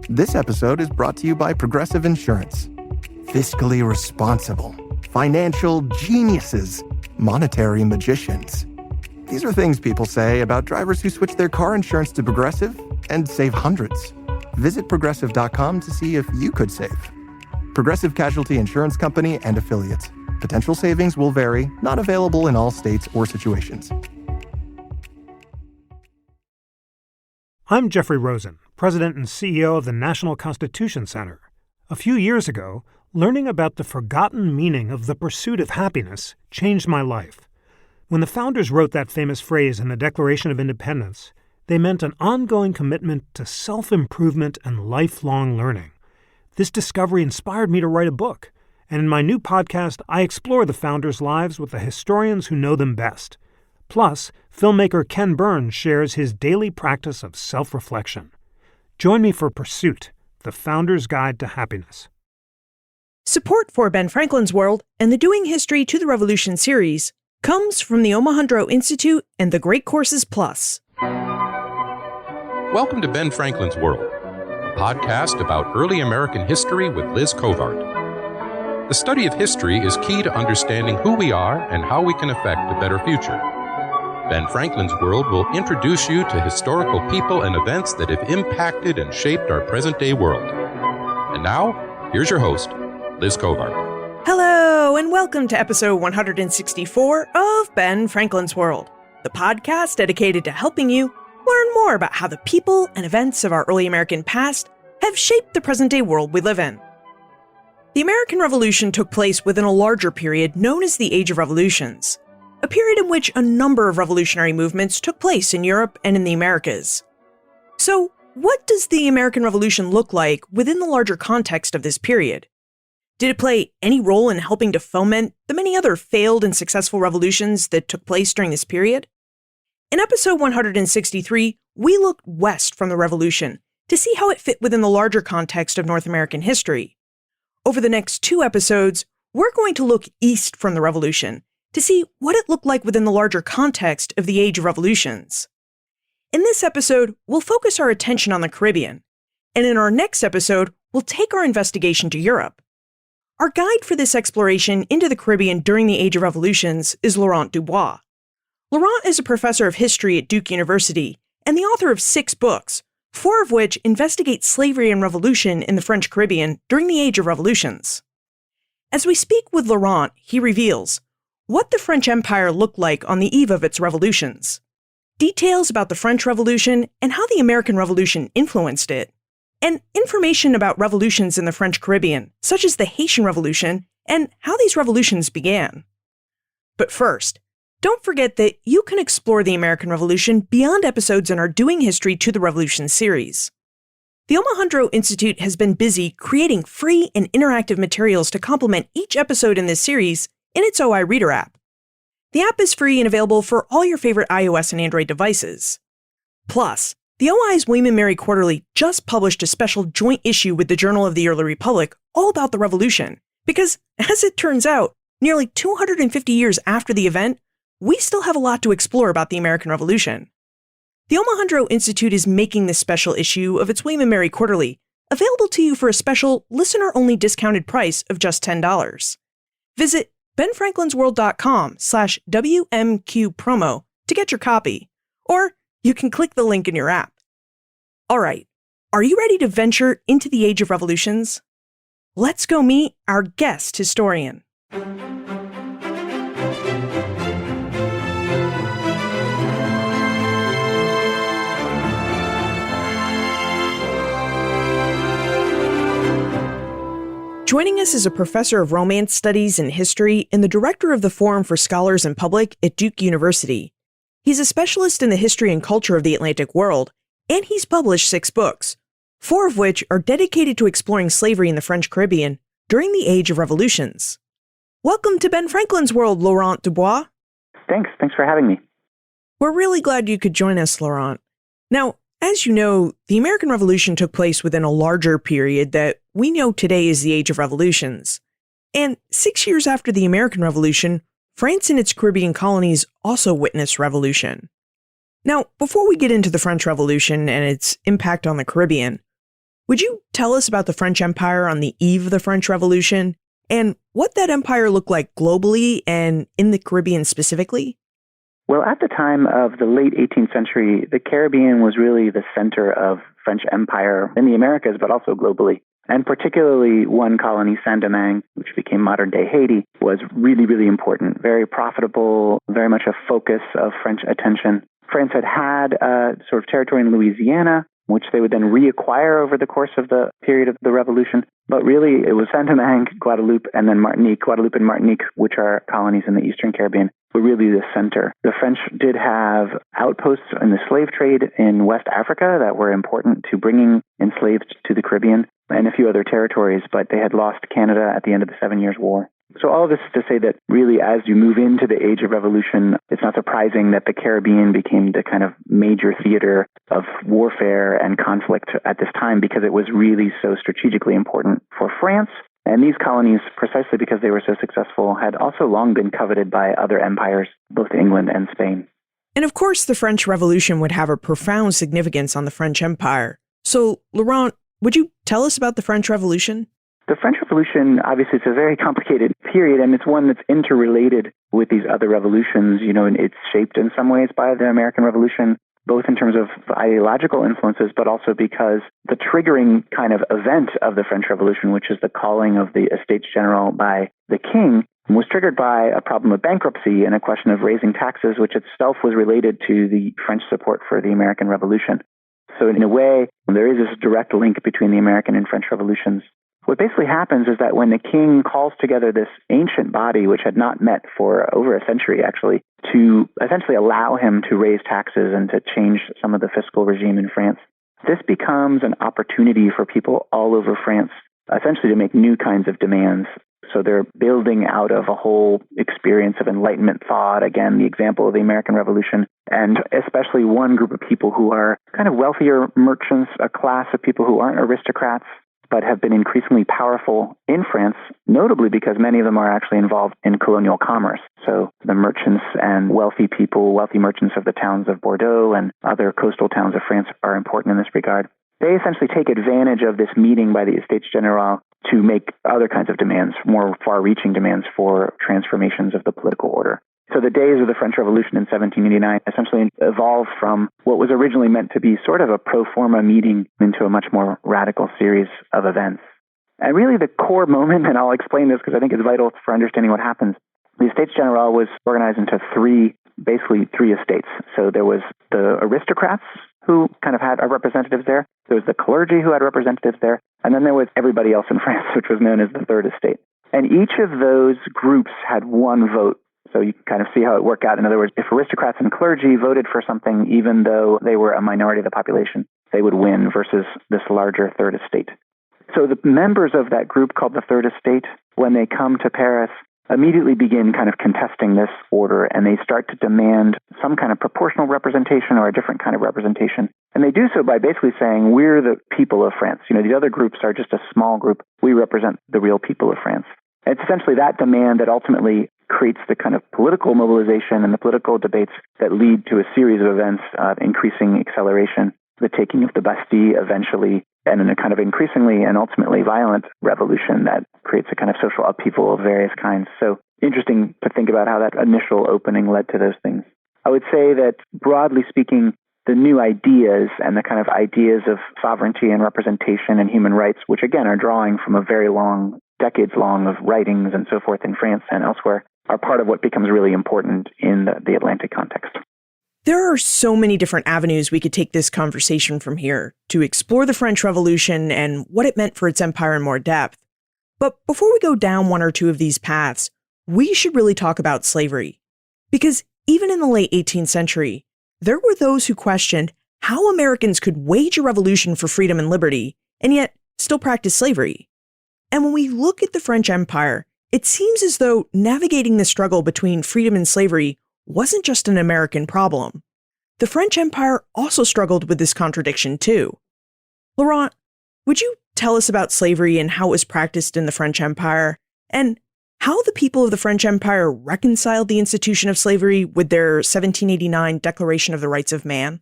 This episode is brought to you by Progressive Insurance. Fiscally responsible, financial geniuses, monetary magicians. These are things people say about drivers who switch their car insurance to Progressive and save hundreds. Visit Progressive.com to see if you could save. Progressive Casualty Insurance Company and Affiliates. Potential savings will vary, not available in all states or situations. I'm Jeffrey Rosen, President and CEO of the National Constitution Center. A few years ago, learning about the forgotten meaning of the pursuit of happiness changed my life. When the founders wrote that famous phrase in the Declaration of Independence, they meant an ongoing commitment to self-improvement and lifelong learning. This discovery inspired me to write a book, and in my new podcast, I explore the founders' lives with the historians who know them best. Plus, filmmaker Ken Burns shares his daily practice of self-reflection. Join me for Pursuit, the Founder's Guide to Happiness. Support for Ben Franklin's World and the Doing History to the Revolution series comes from the Omohundro Institute and the Great Courses Plus. Welcome to Ben Franklin's World, a podcast about early American history with Liz Covart. The study of history is key to understanding who we are and how we can affect a better future. Ben Franklin's World will introduce you to historical people and events that have impacted and shaped our present-day world. And now, here's your host, Liz Covart. Hello, and welcome to episode 164 of Ben Franklin's World, the podcast dedicated to helping you learn more about how the people and events of our early American past have shaped the present-day world we live in. The American Revolution took place within a larger period known as the Age of Revolutions, a period in which a number of revolutionary movements took place in Europe and in the Americas. So, what does the American Revolution look like within the larger context of this period? Did it play any role in helping to foment the many other failed and successful revolutions that took place during this period? In episode 163, we looked west from the Revolution to see how it fit within the larger context of North American history. Over the next two episodes, we're going to look east from the Revolution to see what it looked like within the larger context of the Age of Revolutions. In this episode, we'll focus our attention on the Caribbean, and in our next episode, we'll take our investigation to Europe. Our guide for this exploration into the Caribbean during the Age of Revolutions is Laurent Dubois. Laurent is a professor of history at Duke University and the author of 6 books, 4 of which investigate slavery and revolution in the French Caribbean during the Age of Revolutions. As we speak with Laurent, he reveals what the French Empire looked like on the eve of its revolutions, details about the French Revolution and how the American Revolution influenced it, and information about revolutions in the French Caribbean, such as the Haitian Revolution, and how these revolutions began. But first, don't forget that you can explore the American Revolution beyond episodes in our Doing History to the Revolution series. The Omohundro Institute has been busy creating free and interactive materials to complement each episode in this series in its OI Reader app. The app is free and available for all your favorite iOS and Android devices. Plus, the OI's William & Mary Quarterly just published a special joint issue with the Journal of the Early Republic all about the Revolution, because, as it turns out, nearly 250 years after the event, we still have a lot to explore about the American Revolution. The Omohundro Institute is making this special issue of its William & Mary Quarterly available to you for a special, listener-only discounted price of just $10. Visit benfranklinsworld.com/WMQ promo to get your copy, or you can click the link in your app. All right, are you ready to venture into the Age of Revolutions? Let's go meet our guest historian. Joining us is a professor of Romance Studies and History and the director of the Forum for Scholars and Public at Duke University. He's a specialist in the history and culture of the Atlantic world, and he's published 6 books, 4 of which are dedicated to exploring slavery in the French Caribbean during the Age of Revolutions. Welcome to Ben Franklin's World, Laurent Dubois. Thanks for having me. We're really glad you could join us, Laurent. Now, as you know, the American Revolution took place within a larger period that we know today as the Age of Revolutions. And 6 years after the American Revolution, France and its Caribbean colonies also witnessed revolution. Now, before we get into the French Revolution and its impact on the Caribbean, would you tell us about the French Empire on the eve of the French Revolution and what that empire looked like globally and in the Caribbean specifically? Well, at the time of the late 18th century, the Caribbean was really the center of French empire in the Americas, but also globally. And particularly one colony, Saint-Domingue, which became modern-day Haiti, was really, really important, very profitable, very much a focus of French attention. France had a sort of territory in Louisiana, which they would then reacquire over the course of the period of the Revolution. But really, it was Saint-Domingue, Guadeloupe, and then Martinique. Guadeloupe and Martinique, which are colonies in the Eastern Caribbean, were really the center. The French did have outposts in the slave trade in West Africa that were important to bringing enslaved to the Caribbean and a few other territories, but they had lost Canada at the end of the 7 Years' War. So all of this is to say that really as you move into the Age of Revolution, it's not surprising that the Caribbean became the kind of major theater of warfare and conflict at this time because it was really so strategically important for France. And these colonies, precisely because they were so successful, had also long been coveted by other empires, both England and Spain. And of course, the French Revolution would have a profound significance on the French Empire. So, Laurent, would you tell us about the French Revolution? The French Revolution, obviously, it's a very complicated period, and it's one that's interrelated with these other revolutions. And it's shaped in some ways by the American Revolution, both in terms of ideological influences, but also because the triggering kind of event of the French Revolution, which is the calling of the Estates General by the king, was triggered by a problem of bankruptcy and a question of raising taxes, which itself was related to the French support for the American Revolution. So in a way, there is this direct link between the American and French revolutions. What basically happens is that when the king calls together this ancient body, which had not met for over a century actually, to essentially allow him to raise taxes and to change some of the fiscal regime in France, this becomes an opportunity for people all over France, essentially to make new kinds of demands. So they're building out of a whole experience of Enlightenment thought, again, the example of the American Revolution, and especially one group of people who are kind of wealthier merchants, a class of people who aren't aristocrats, but have been increasingly powerful in France, notably because many of them are actually involved in colonial commerce. So the merchants and wealthy people, wealthy merchants of the towns of Bordeaux and other coastal towns of France are important in this regard. They essentially take advantage of this meeting by the Estates General to make other kinds of demands, more far-reaching demands for transformations of the political order. So the days of the French Revolution in 1789 essentially evolved from what was originally meant to be sort of a pro forma meeting into a much more radical series of events. And really the core moment, and I'll explain this because I think it's vital for understanding what happens, the Estates General was organized into three estates. So there was the aristocrats who kind of had representatives there. There was the clergy who had representatives there. And then there was everybody else in France, which was known as the Third Estate. And each of those groups had one vote. So you can kind of see how it worked out. In other words, if aristocrats and clergy voted for something, even though they were a minority of the population, they would win versus this larger Third Estate. So the members of that group called the Third Estate, when they come to Paris, immediately begin kind of contesting this order, and they start to demand some kind of proportional representation or a different kind of representation. And they do so by basically saying, we're the people of France. The other groups are just a small group. We represent the real people of France. It's essentially that demand that ultimately creates the kind of political mobilization and the political debates that lead to a series of events of increasing acceleration, the taking of the Bastille eventually, and in a kind of increasingly and ultimately violent revolution that creates a kind of social upheaval of various kinds. So interesting to think about how that initial opening led to those things. I would say that broadly speaking, the new ideas and the kind of ideas of sovereignty and representation and human rights, which again are drawing from a very long, decades long of writings and so forth in France and elsewhere, are part of what becomes really important in the Atlantic context. There are so many different avenues we could take this conversation from here to explore the French Revolution and what it meant for its empire in more depth. But before we go down one or two of these paths, we should really talk about slavery. Because even in the late 18th century, there were those who questioned how Americans could wage a revolution for freedom and liberty and yet still practice slavery. And when we look at the French Empire, it seems as though navigating the struggle between freedom and slavery wasn't just an American problem. The French Empire also struggled with this contradiction too. Laurent, would you tell us about slavery and how it was practiced in the French Empire, and how the people of the French Empire reconciled the institution of slavery with their 1789 Declaration of the Rights of Man?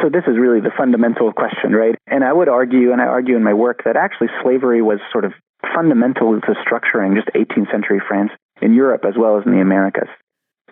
So this is really the fundamental question, right? And I would argue, and I argue in my work, that actually slavery was sort of fundamental to structuring just 18th century France in Europe as well as in the Americas.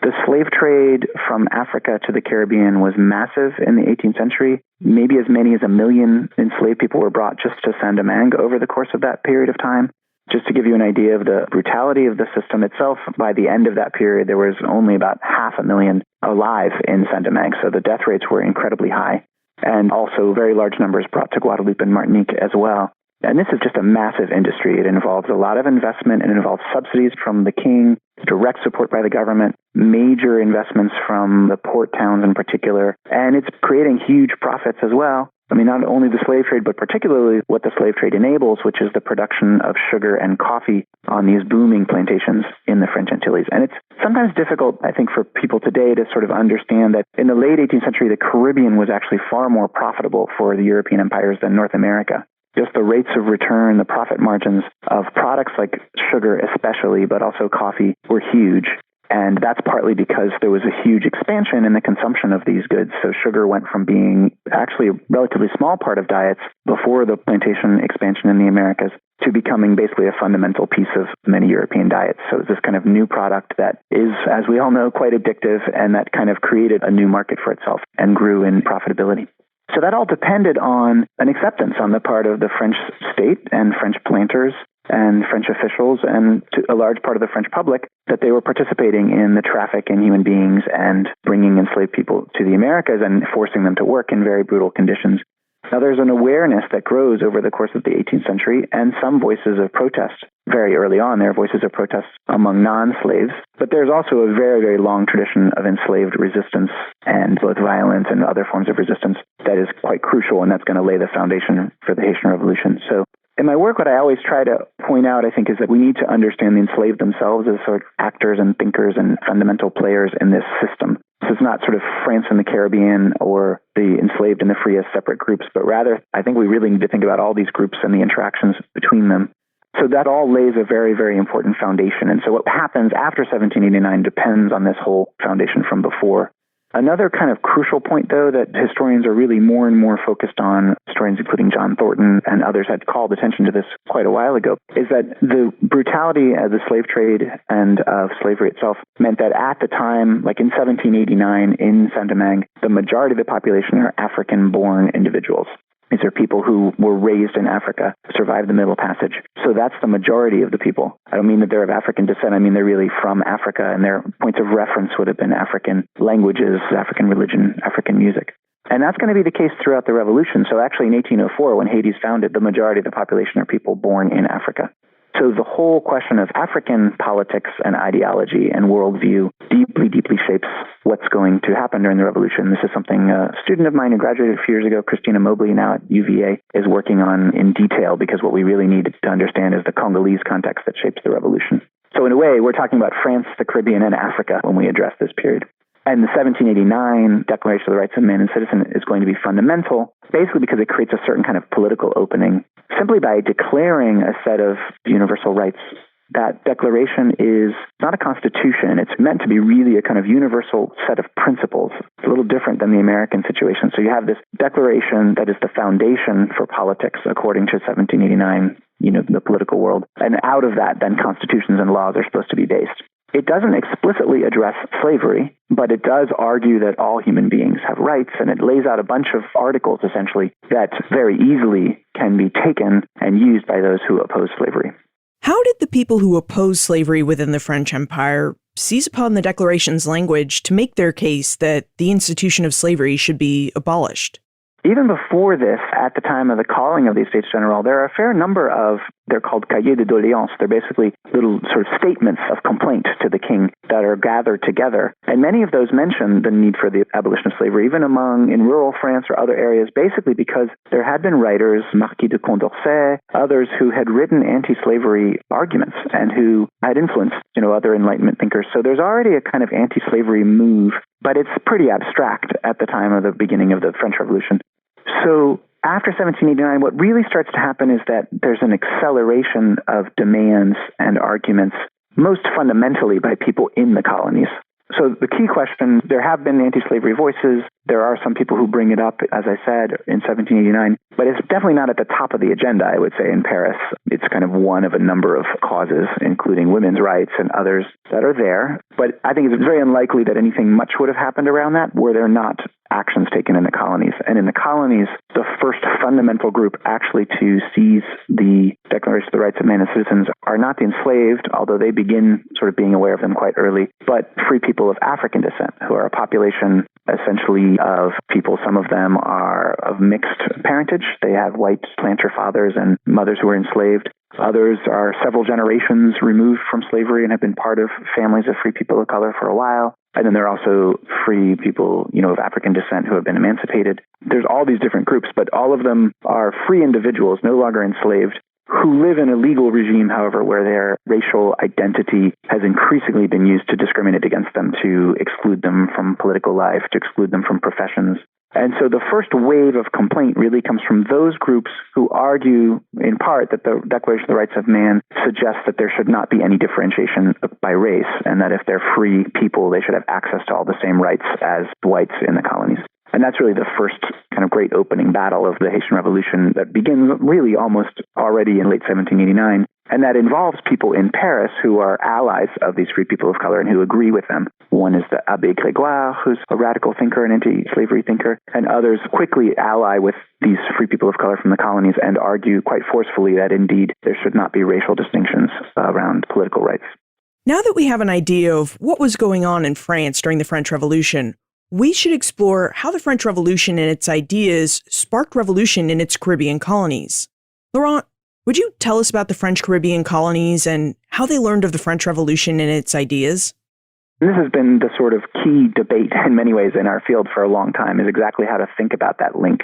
The slave trade from Africa to the Caribbean was massive in the 18th century. Maybe as many as 1 million enslaved people were brought just to Saint-Domingue over the course of that period of time. Just to give you an idea of the brutality of the system itself, by the end of that period, there was only about 500,000 alive in Saint-Domingue, so the death rates were incredibly high. And also very large numbers brought to Guadeloupe and Martinique as well. And this is just a massive industry. It involves a lot of investment. It involves subsidies from the king, direct support by the government, major investments from the port towns in particular. And it's creating huge profits as well. I mean, not only the slave trade, but particularly what the slave trade enables, which is the production of sugar and coffee on these booming plantations in the French Antilles. And it's sometimes difficult, I think, for people today to sort of understand that in the late 18th century, the Caribbean was actually far more profitable for the European empires than North America. Just the rates of return, the profit margins of products like sugar especially, but also coffee, were huge. And that's partly because there was a huge expansion in the consumption of these goods. So sugar went from being actually a relatively small part of diets before the plantation expansion in the Americas to becoming basically a fundamental piece of many European diets. So it's this kind of new product that is, as we all know, quite addictive, and that kind of created a new market for itself and grew in profitability. So that all depended on an acceptance on the part of the French state and French planters and French officials and to a large part of the French public that they were participating in the traffic in human beings and bringing enslaved people to the Americas and forcing them to work in very brutal conditions. Now, there's an awareness that grows over the course of the 18th century and some voices of protest. Very early on, there are voices of protest among non-slaves, but there's also a very, very long tradition of enslaved resistance and both violence and other forms of resistance that is quite crucial, and that's going to lay the foundation for the Haitian Revolution. So in my work, what I always try to point out, I think, is that we need to understand the enslaved themselves as sort of actors and thinkers and fundamental players in this system. So it's not sort of France and the Caribbean or the enslaved and the free as separate groups, but rather I think we really need to think about all these groups and the interactions between them. So that all lays a very, very important foundation. And so what happens after 1789 depends on this whole foundation from before. Another kind of crucial point, though, that historians are really more and more focused on, historians including John Thornton and others had called attention to this quite a while ago, is that the brutality of the slave trade and of slavery itself meant that at the time, like in 1789 in Saint-Domingue, the majority of the population are African-born individuals. These are people who were raised in Africa, survived the Middle Passage. So that's the majority of the people. I don't mean that they're of African descent. I mean they're really from Africa, and their points of reference would have been African languages, African religion, African music. And that's going to be the case throughout the Revolution. So actually in 1804, when Haiti's founded, the majority of the population are people born in Africa. So the whole question of African politics and ideology and worldview deeply, deeply shapes what's going to happen during the Revolution. This is something a student of mine who graduated a few years ago, Christina Mobley, now at UVA, is working on in detail, because what we really need to understand is the Congolese context that shapes the Revolution. So in a way, we're talking about France, the Caribbean, and Africa when we address this period. And the 1789 Declaration of the Rights of Man and Citizen is going to be fundamental, basically because it creates a certain kind of political opening. Simply by declaring a set of universal rights, that declaration is not a constitution. It's meant to be really a kind of universal set of principles. It's a little different than the American situation. So you have this declaration that is the foundation for politics, according to 1789, the political world. And out of that, then constitutions and laws are supposed to be based. It doesn't explicitly address slavery, but it does argue that all human beings have rights, and it lays out a bunch of articles, essentially, that very easily can be taken and used by those who oppose slavery. How did the people who opposed slavery within the French Empire seize upon the Declaration's language to make their case that the institution of slavery should be abolished? Even before this, at the time of the calling of the Estates General, there are a fair number of, they're called cahiers de doléances. They're basically little sort of statements of complaint to the king that are gathered together. And many of those mention the need for the abolition of slavery, even in rural France or other areas, basically because there had been writers, Marquis de Condorcet, others who had written anti-slavery arguments and who had influenced, other Enlightenment thinkers. So there's already a kind of anti-slavery move, but it's pretty abstract at the time of the beginning of the French Revolution. So after 1789, what really starts to happen is that there's an acceleration of demands and arguments, most fundamentally by people in the colonies. So the key question, there have been anti-slavery voices, There are some people who bring it up, as I said, in 1789, but it's definitely not at the top of the agenda, I would say, in Paris. It's kind of one of a number of causes, including women's rights and others that are there. But I think it's very unlikely that anything much would have happened around that were there not actions taken in the colonies. And in the colonies, the first fundamental group actually to seize the Declaration of the Rights of Man and Citizens are not the enslaved, although they begin sort of being aware of them quite early, but free people of African descent, who are a population essentially of people. Some of them are of mixed parentage. They have white planter fathers and mothers who were enslaved. Others are several generations removed from slavery and have been part of families of free people of color for a while. And then there are also free people, of African descent who have been emancipated. There's all these different groups, but all of them are free individuals, no longer enslaved, who live in a legal regime, however, where their racial identity has increasingly been used to discriminate against them, to exclude them from political life, to exclude them from professions. And so the first wave of complaint really comes from those groups who argue, in part, that the Declaration of the Rights of Man suggests that there should not be any differentiation by race, and that if they're free people, they should have access to all the same rights as whites in the colonies. And that's really the first kind of great opening battle of the Haitian Revolution that begins really almost already in late 1789. And that involves people in Paris who are allies of these free people of color and who agree with them. One is the Abbé Grégoire, who's a radical thinker and anti-slavery thinker, and others quickly ally with these free people of color from the colonies and argue quite forcefully that indeed there should not be racial distinctions around political rights. Now that we have an idea of what was going on in France during the French Revolution, we should explore how the French Revolution and its ideas sparked revolution in its Caribbean colonies. Laurent, would you tell us about the French Caribbean colonies and how they learned of the French Revolution and its ideas? This has been the sort of key debate in many ways in our field for a long time, is exactly how to think about that link.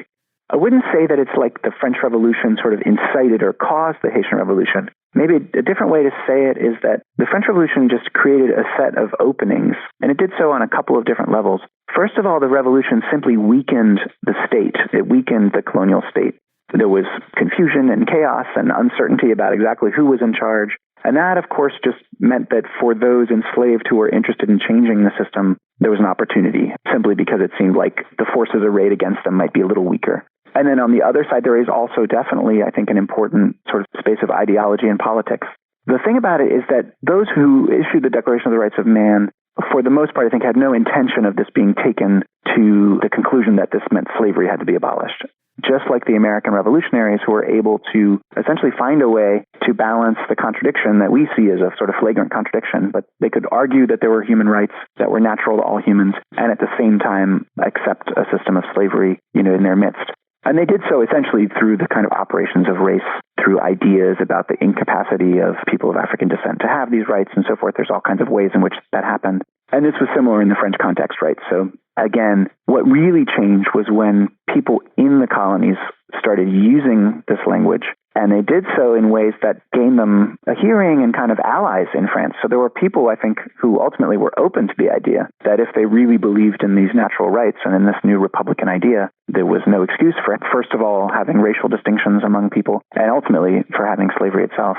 I wouldn't say that it's like the French Revolution sort of incited or caused the Haitian Revolution. Maybe a different way to say it is that the French Revolution just created a set of openings, and it did so on a couple of different levels. First of all, the revolution simply weakened the state. It weakened the colonial state. There was confusion and chaos and uncertainty about exactly who was in charge. And that, of course, just meant that for those enslaved who were interested in changing the system, there was an opportunity, simply because it seemed like the forces arrayed against them might be a little weaker. And then on the other side, there is also definitely, I think, an important sort of space of ideology and politics. The thing about it is that those who issued the Declaration of the Rights of Man, for the most part, I think, had no intention of this being taken to the conclusion that this meant slavery had to be abolished. Just like the American revolutionaries, who were able to essentially find a way to balance the contradiction that we see as a sort of flagrant contradiction, but they could argue that there were human rights that were natural to all humans, and at the same time accept a system of slavery, in their midst. And they did so essentially through the kind of operations of race, through ideas about the incapacity of people of African descent to have these rights and so forth. There's all kinds of ways in which that happened. And this was similar in the French context, right? So again, what really changed was when people in the colonies started using this language, and they did so in ways that gained them a hearing and kind of allies in France. So there were people, I think, who ultimately were open to the idea that if they really believed in these natural rights and in this new Republican idea, there was no excuse for it. First of all, having racial distinctions among people, and ultimately for having slavery itself.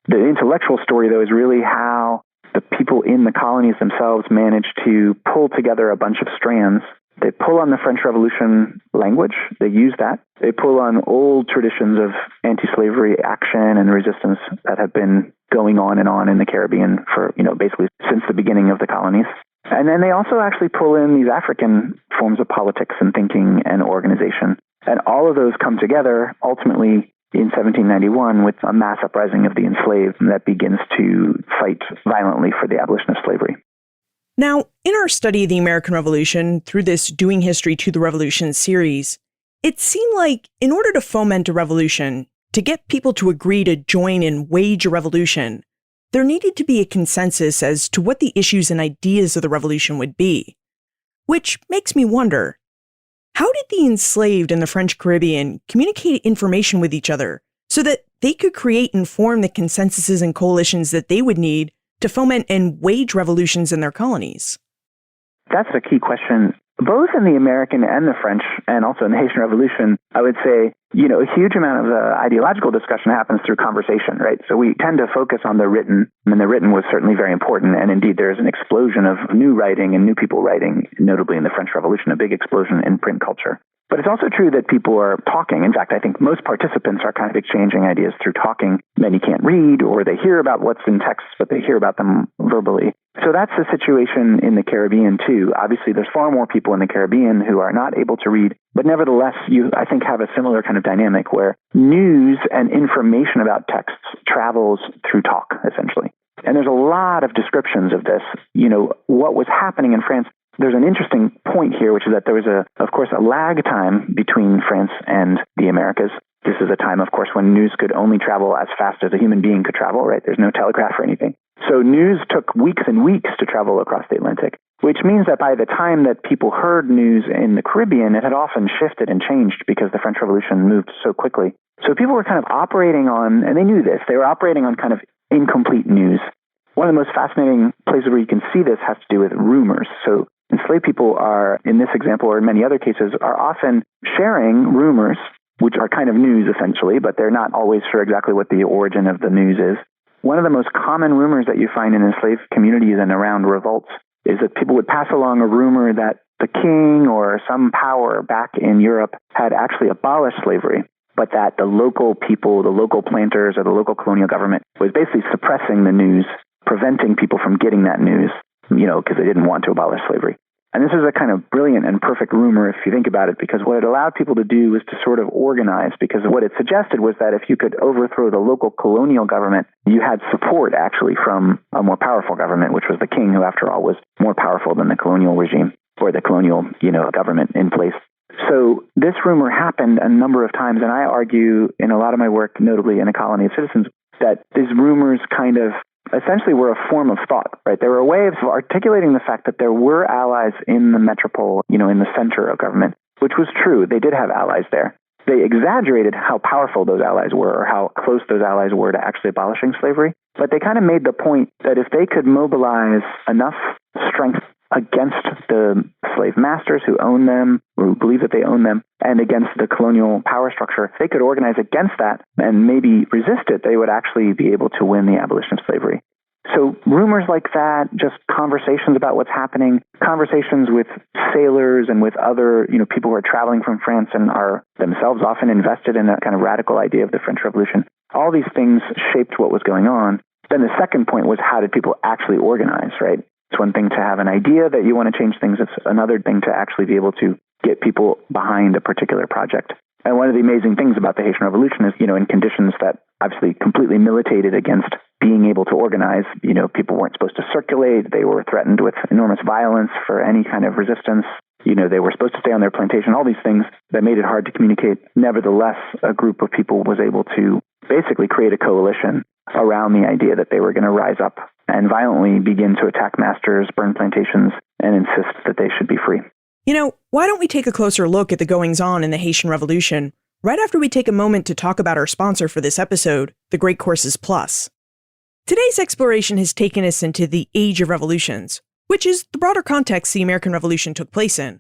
The intellectual story, though, is really how the people in the colonies themselves managed to pull together a bunch of strands. They pull on the French Revolution language. They use that. They pull on old traditions of anti-slavery action and resistance that have been going on in the Caribbean for, basically since the beginning of the colonies. And then they also actually pull in these African forms of politics and thinking and organization. And all of those come together ultimately in 1791 with a mass uprising of the enslaved that begins to fight violently for the abolition of slavery. Now, in our study of the American Revolution through this Doing History to the Revolution series, it seemed like in order to foment a revolution, to get people to agree to join and wage a revolution, there needed to be a consensus as to what the issues and ideas of the revolution would be. Which makes me wonder, how did the enslaved in the French Caribbean communicate information with each other so that they could create and form the consensuses and coalitions that they would need to foment and wage revolutions in their colonies? That's a key question. both in the American and the French, and also in the Haitian Revolution, I would say, a huge amount of the ideological discussion happens through conversation, right? So we tend to focus on the written, and the written was certainly very important. And indeed, there's an explosion of new writing and new people writing, notably in the French Revolution, a big explosion in print culture. But it's also true that people are talking. In fact, I think most participants are kind of exchanging ideas through talking. Many can't read, or they hear about what's in text, but they hear about them verbally. So that's the situation in the Caribbean, too. Obviously, there's far more people in the Caribbean who are not able to read. But nevertheless, you, I think, have a similar kind of dynamic where news and information about texts travels through talk, essentially. And there's a lot of descriptions of this. What was happening in France. There's an interesting point here, which is that there was, of course, a lag time between France and the Americas. This is a time, of course, when news could only travel as fast as a human being could travel, right? There's no telegraph or anything. So news took weeks and weeks to travel across the Atlantic, which means that by the time that people heard news in the Caribbean, it had often shifted and changed because the French Revolution moved so quickly. So people were kind of operating on, and they knew this, they were operating on kind of incomplete news. One of the most fascinating places where you can see this has to do with rumors. So enslaved people are, in this example or in many other cases, are often sharing rumors, which are kind of news essentially, but they're not always sure exactly what the origin of the news is. One of the most common rumors that you find in enslaved communities and around revolts is that people would pass along a rumor that the king or some power back in Europe had actually abolished slavery, but that the local people, the local planters, or the local colonial government was basically suppressing the news, preventing people from getting that news, because they didn't want to abolish slavery. And this is a kind of brilliant and perfect rumor if you think about it, because what it allowed people to do was to sort of organize, because what it suggested was that if you could overthrow the local colonial government, you had support actually from a more powerful government, which was the king, who after all was more powerful than the colonial regime or the colonial, government in place. So this rumor happened a number of times, and I argue in a lot of my work, notably in A Colony of Citizens, that these rumors kind of essentially were a form of thought, right? They were a way of articulating the fact that there were allies in the metropole, in the center of government, which was true. They did have allies there. They exaggerated how powerful those allies were or how close those allies were to actually abolishing slavery. But they kind of made the point that if they could mobilize enough strength against the slave masters who own them, or who believe that they own them, and against the colonial power structure, if they could organize against that and maybe resist it, they would actually be able to win the abolition of slavery. So rumors like that, just conversations about what's happening, conversations with sailors and with other, people who are traveling from France and are themselves often invested in a kind of radical idea of the French Revolution. All these things shaped what was going on. Then the second point was, how did people actually organize, right? It's one thing to have an idea that you want to change things. It's another thing to actually be able to get people behind a particular project. And one of the amazing things about the Haitian Revolution is, in conditions that obviously completely militated against being able to organize, people weren't supposed to circulate. They were threatened with enormous violence for any kind of resistance. They were supposed to stay on their plantation, all these things that made it hard to communicate. Nevertheless, a group of people was able to basically create a coalition around the idea that they were going to rise up and violently begin to attack masters, burn plantations, and insist that they should be free. Why don't we take a closer look at the goings-on in the Haitian Revolution right after we take a moment to talk about our sponsor for this episode, the Great Courses Plus. Today's exploration has taken us into the Age of Revolutions, which is the broader context the American Revolution took place in.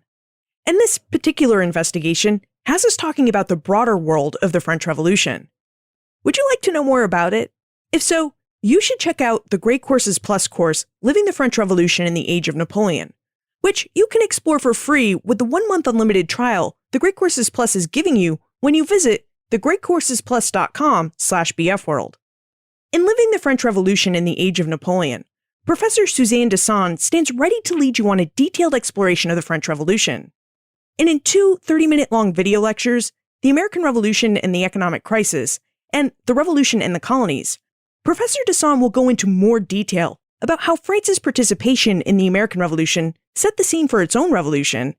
And this particular investigation has us talking about the broader world of the French Revolution. Would you like to know more about it? If so, you should check out the Great Courses Plus course, Living the French Revolution in the Age of Napoleon, which you can explore for free with the 1-month unlimited trial the Great Courses Plus is giving you when you visit thegreatcoursesplus.com/bfworld. In Living the French Revolution in the Age of Napoleon, Professor Suzanne Desson stands ready to lead you on a detailed exploration of the French Revolution. And in 2 30-minute-long video lectures, The American Revolution and the Economic Crisis, and The Revolution and the Colonies, Professor Desson will go into more detail about how France's participation in the American Revolution set the scene for its own revolution,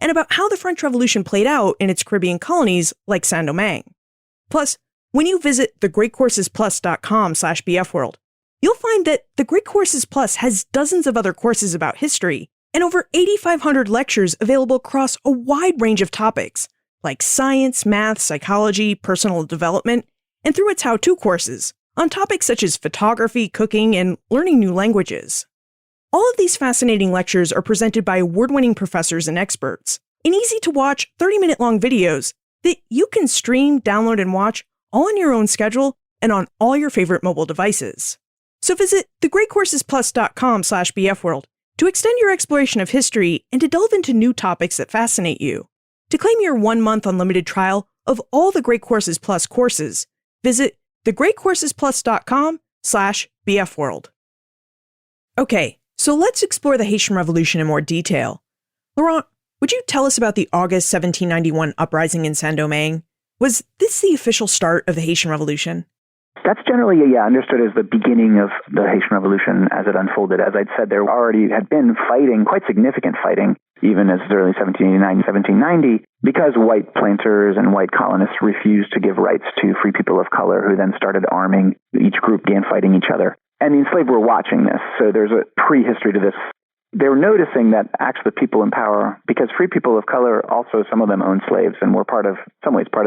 and about how the French Revolution played out in its Caribbean colonies like Saint-Domingue. Plus, when you visit thegreatcoursesplus.com/bfworld, you'll find that the Great Courses Plus has dozens of other courses about history and over 8,500 lectures available across a wide range of topics like science, math, psychology, personal development, and through its how-to courses on topics such as photography, cooking, and learning new languages. All of these fascinating lectures are presented by award-winning professors and experts in easy-to-watch 30-minute-long videos that you can stream, download, and watch all on your own schedule and on all your favorite mobile devices. So visit thegreatcoursesplus.com/bfworld to extend your exploration of history and to delve into new topics that fascinate you. To claim your 1-month unlimited trial of all the Great Courses Plus courses, visit thegreatcoursesplus.com/bfworld. Okay, so let's explore the Haitian Revolution in more detail. Laurent, would you tell us about the August 1791 uprising in Saint-Domingue? Was this the official start of the Haitian Revolution? That's generally, understood as the beginning of the Haitian Revolution as it unfolded. As I'd said, there already had been fighting, quite significant fighting, even as early 1789, 1790, because white planters and white colonists refused to give rights to free people of color, who then started arming. Each group began fighting each other. And the enslaved were watching this, so there's a prehistory to this. They were noticing that actually the people in power, because free people of color also, some of them owned slaves and were part of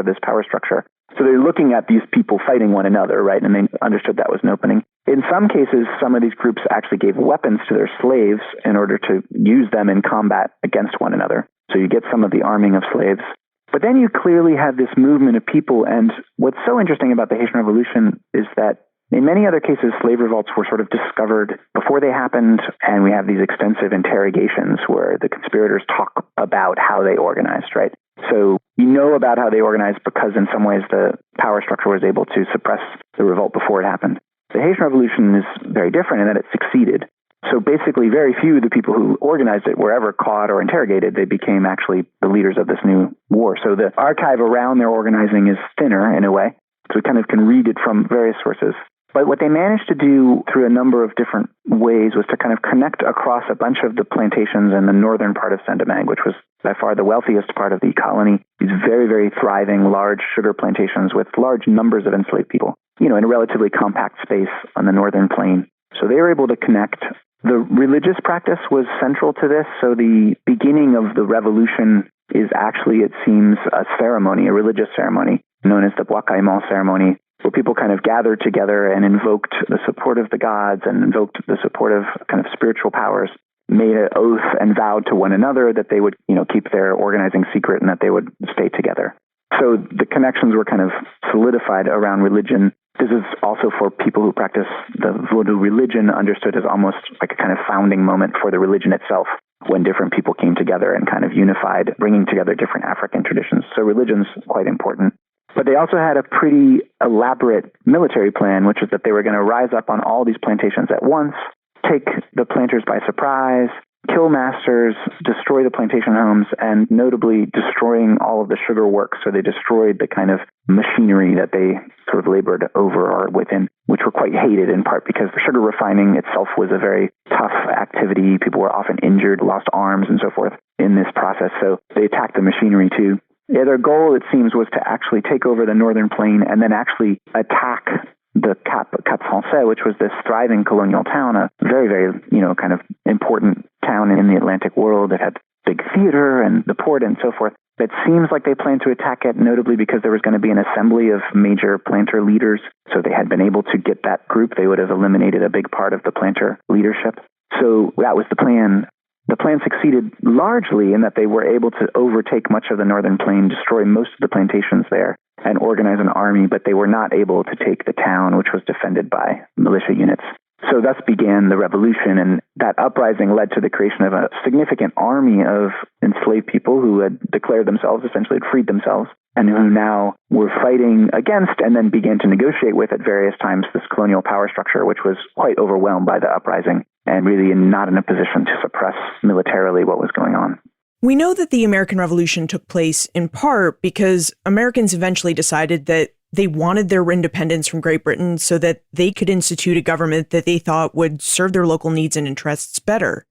this power structure. So they're looking at these people fighting one another, right? And they understood that was an opening. In some cases, some of these groups actually gave weapons to their slaves in order to use them in combat against one another. So you get some of the arming of slaves. But then you clearly have this movement of people. And what's so interesting about the Haitian Revolution is that in many other cases, slave revolts were sort of discovered before they happened, and we have these extensive interrogations where the conspirators talk about how they organized, right? So you know about how they organized because in some ways the power structure was able to suppress the revolt before it happened. The Haitian Revolution is very different in that it succeeded. So basically very few of the people who organized it were ever caught or interrogated. They became actually the leaders of this new war. So the archive around their organizing is thinner in a way. So we kind of can read it from various sources. But what they managed to do through a number of different ways was to kind of connect across a bunch of the plantations in the northern part of Saint-Domingue, which was by far the wealthiest part of the colony. These very, very thriving large sugar plantations with large numbers of enslaved people, in a relatively compact space on the northern plain. So they were able to connect. The religious practice was central to this. So the beginning of the revolution is actually, it seems, a ceremony, a religious ceremony known as the Bois Caïman ceremony, where people kind of gathered together and invoked the support of the gods and invoked the support of kind of spiritual powers, made an oath and vowed to one another that they would, keep their organizing secret and that they would stay together. So the connections were kind of solidified around religion. This is also for people who practice the Vodou religion, understood as almost like a kind of founding moment for the religion itself, when different people came together and kind of unified, bringing together different African traditions. So religion's quite important. But they also had a pretty elaborate military plan, which is that they were going to rise up on all these plantations at once, take the planters by surprise, kill masters, destroy the plantation homes, and notably destroying all of the sugar works. So they destroyed the kind of machinery that they sort of labored over or within, which were quite hated in part because the sugar refining itself was a very tough activity. People were often injured, lost arms, and so forth in this process. So they attacked the machinery too. Yeah, their goal, it seems, was to actually take over the northern plain and then actually attack the Cap Français, which was this thriving colonial town, a very, very, kind of important town in the Atlantic world. It had big theater and the port and so forth. It seems like they planned to attack it, notably because there was going to be an assembly of major planter leaders. So they had been able to get that group. They would have eliminated a big part of the planter leadership. So that was the plan. The plan succeeded largely in that they were able to overtake much of the northern plain, destroy most of the plantations there, and organize an army, but they were not able to take the town, which was defended by militia units. So thus began the revolution, and that uprising led to the creation of a significant army of enslaved people who had declared themselves, essentially had freed themselves, and who now were fighting against and then began to negotiate with at various times this colonial power structure, which was quite overwhelmed by the uprising and really not in a position to suppress militarily what was going on. We know that the American Revolution took place in part because Americans eventually decided that they wanted their independence from Great Britain so that they could institute a government that they thought would serve their local needs and interests better.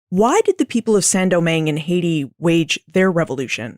Why did the people of Saint-Domingue and Haiti wage their revolution?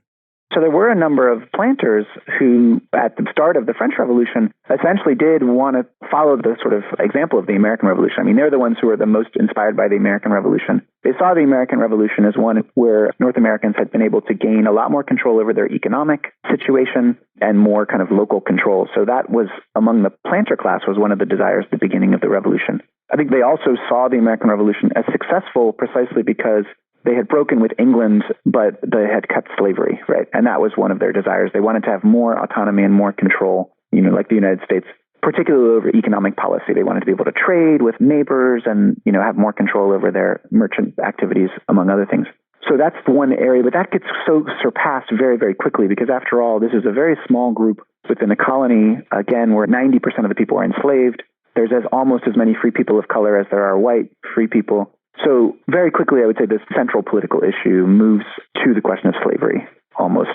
So there were a number of planters who, at the start of the French Revolution, essentially did want to follow the sort of example of the American Revolution. I mean, they're the ones who were the most inspired by the American Revolution. They saw the American Revolution as one where North Americans had been able to gain a lot more control over their economic situation and more kind of local control. So that was, among the planter class, was one of the desires at the beginning of the revolution. I think they also saw the American Revolution as successful precisely because they had broken with England, but they had kept slavery, right? And that was one of their desires. They wanted to have more autonomy and more control, like the United States, particularly over economic policy. They wanted to be able to trade with neighbors and, have more control over their merchant activities, among other things. So that's the one area, but that gets so surpassed very, very quickly because after all, this is a very small group within the colony, again, where 90% of the people are enslaved. There's almost as many free people of color as there are white free people. So very quickly, I would say this central political issue moves to the question of slavery, almost,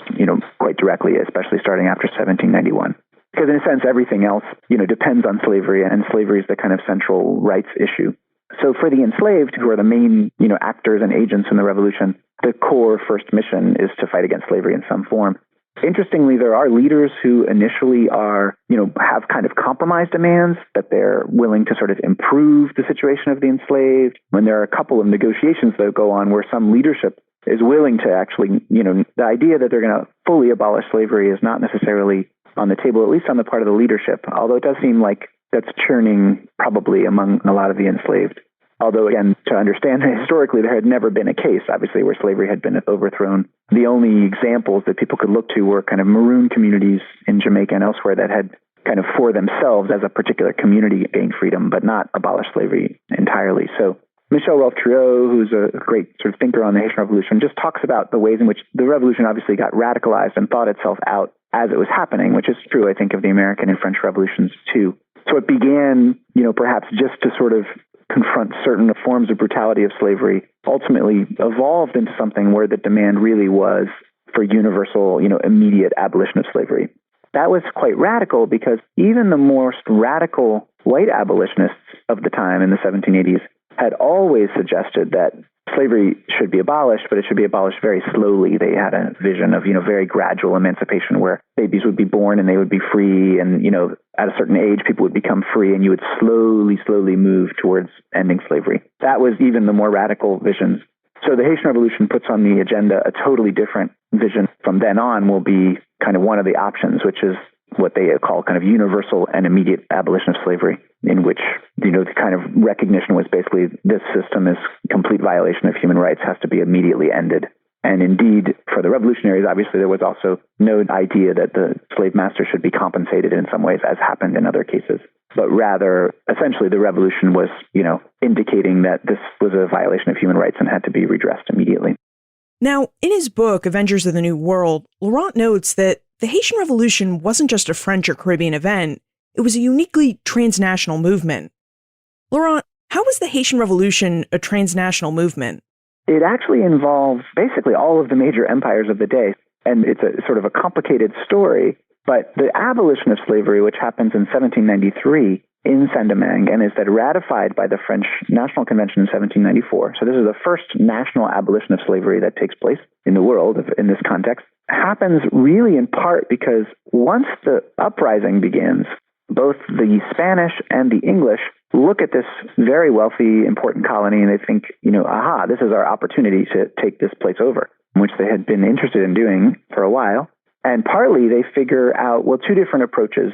quite directly, especially starting after 1791. Because in a sense, everything else, depends on slavery, and slavery is the kind of central rights issue. So for the enslaved, who are the main, actors and agents in the revolution, the core first mission is to fight against slavery in some form. Interestingly, there are leaders who initially are, have kind of compromise demands that they're willing to sort of improve the situation of the enslaved. When there are a couple of negotiations that go on where some leadership is willing to actually, the idea that they're going to fully abolish slavery is not necessarily on the table, at least on the part of the leadership, although it does seem like that's churning probably among a lot of the enslaved. Although, again, to understand historically, there had never been a case, obviously, where slavery had been overthrown. The only examples that people could look to were kind of maroon communities in Jamaica and elsewhere that had kind of for themselves as a particular community gained freedom, but not abolished slavery entirely. So Michel Rolfe-Trouillot, who's a great sort of thinker on the Haitian Revolution, just talks about the ways in which the revolution obviously got radicalized and thought itself out as it was happening, which is true, I think, of the American and French revolutions too. So it began, perhaps just to sort of confront certain forms of brutality of slavery, ultimately evolved into something where the demand really was for universal, immediate abolition of slavery. That was quite radical because even the most radical white abolitionists of the time in the 1780s had always suggested that slavery should be abolished, but it should be abolished very slowly. They had a vision of, very gradual emancipation where babies would be born and they would be free. And, at a certain age, people would become free and you would slowly move towards ending slavery. That was even the more radical visions. So the Haitian Revolution puts on the agenda a totally different vision. From then on will be kind of one of the options, which is what they call kind of universal and immediate abolition of slavery, in which, the kind of recognition was basically this system is complete violation of human rights, has to be immediately ended. And indeed, for the revolutionaries, obviously, there was also no idea that the slave master should be compensated in some ways, as happened in other cases. But rather, essentially, the revolution was, indicating that this was a violation of human rights and had to be redressed immediately. Now, in his book, Avengers of the New World, Laurent notes that the Haitian Revolution wasn't just a French or Caribbean event, it was a uniquely transnational movement. Laurent, how was the Haitian Revolution a transnational movement? It actually involves basically all of the major empires of the day, and it's a sort of a complicated story, but the abolition of slavery, which happens in 1793 in Saint-Domingue, and is then ratified by the French National Convention in 1794, so this is the first national abolition of slavery that takes place in the world in this context, happens really in part because once the uprising begins, both the Spanish and the English look at this very wealthy, important colony and they think, aha, this is our opportunity to take this place over, which they had been interested in doing for a while. And partly they figure out, two different approaches.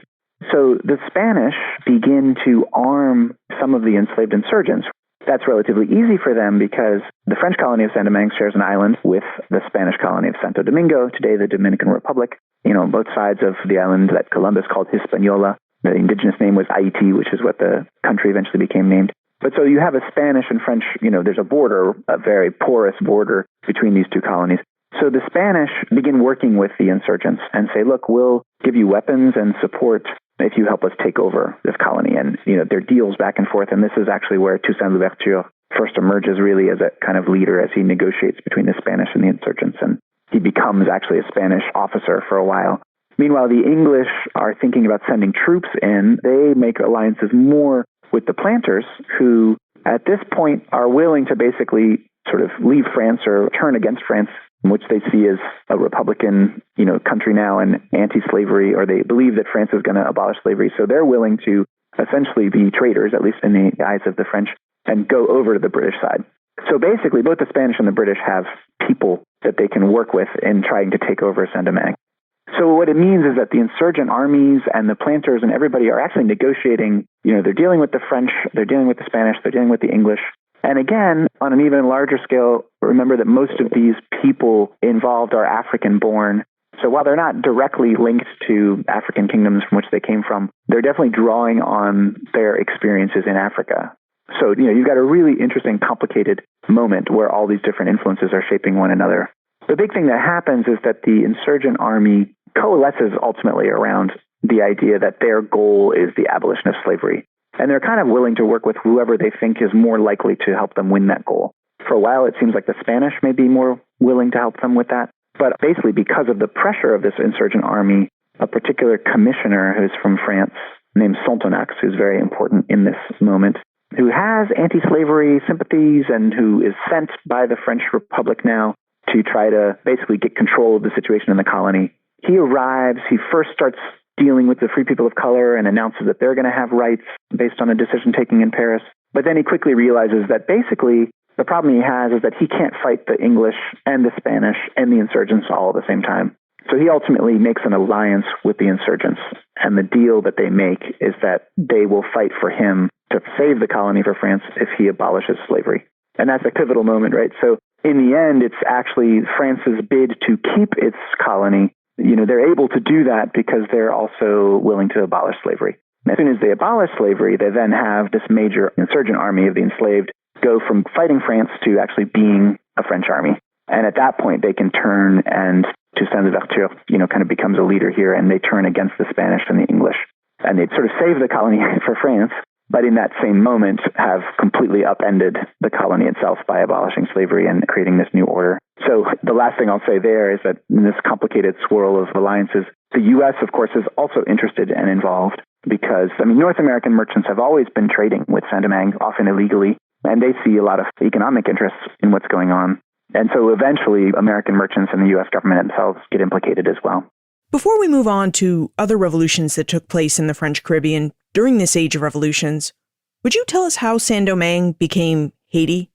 So the Spanish begin to arm some of the enslaved insurgents. That's relatively easy for them because the French colony of Saint-Domingue shares an island with the Spanish colony of Santo Domingo, today the Dominican Republic. On both sides of the island that Columbus called Hispaniola. The indigenous name was Haiti, which is what the country eventually became named. But so you have a Spanish and French, there's a border, a very porous border between these two colonies. So the Spanish begin working with the insurgents and say, look, we'll give you weapons and support if you help us take over this colony. And, there are deals back and forth. And this is actually where Toussaint Louverture first emerges really as a kind of leader as he negotiates between the Spanish and the insurgents. And he becomes actually a Spanish officer for a while. Meanwhile, the English are thinking about sending troops in. They make alliances more with the planters, who at this point are willing to basically sort of leave France or turn against France, which they see as a Republican, country now and anti-slavery, or they believe that France is going to abolish slavery. So they're willing to essentially be traitors, at least in the eyes of the French, and go over to the British side. So basically, both the Spanish and the British have people that they can work with in trying to take over Saint-Domingue. So what it means is that the insurgent armies and the planters and everybody are actually negotiating. They're dealing with the French, they're dealing with the Spanish, they're dealing with the English. And again, on an even larger scale, remember that most of these people involved are African-born. So while they're not directly linked to African kingdoms from which they came from, they're definitely drawing on their experiences in Africa. So, you've got a really interesting, complicated moment where all these different influences are shaping one another. The big thing that happens is that the insurgent army coalesces ultimately around the idea that their goal is the abolition of slavery. And they're kind of willing to work with whoever they think is more likely to help them win that goal. For a while, it seems like the Spanish may be more willing to help them with that. But basically, because of the pressure of this insurgent army, a particular commissioner who's from France named Sontonax, who's very important in this moment, who has anti-slavery sympathies and who is sent by the French Republic now to try to basically get control of the situation in the colony. He arrives, he first starts dealing with the free people of color and announces that they're going to have rights based on a decision taking in Paris. But then he quickly realizes that basically the problem he has is that he can't fight the English and the Spanish and the insurgents all at the same time. So he ultimately makes an alliance with the insurgents. And the deal that they make is that they will fight for him to save the colony for France if he abolishes slavery. And that's a pivotal moment, right? So in the end, it's actually France's bid to keep its colony. They're able to do that because they're also willing to abolish slavery. And as soon as they abolish slavery, they then have this major insurgent army of the enslaved go from fighting France to actually being a French army. And at that point, they can turn and Toussaint Louverture, kind of becomes a leader here, and they turn against the Spanish and the English. And they sort of save the colony for France, but in that same moment have completely upended the colony itself by abolishing slavery and creating this new order. So the last thing I'll say there is that in this complicated swirl of alliances, the U.S., of course, is also interested and involved because, North American merchants have always been trading with Saint-Domingue, often illegally, and they see a lot of economic interests in what's going on. And so eventually, American merchants and the U.S. government themselves get implicated as well. Before we move on to other revolutions that took place in the French Caribbean during this age of revolutions, would you tell us how Saint-Domingue became Haiti?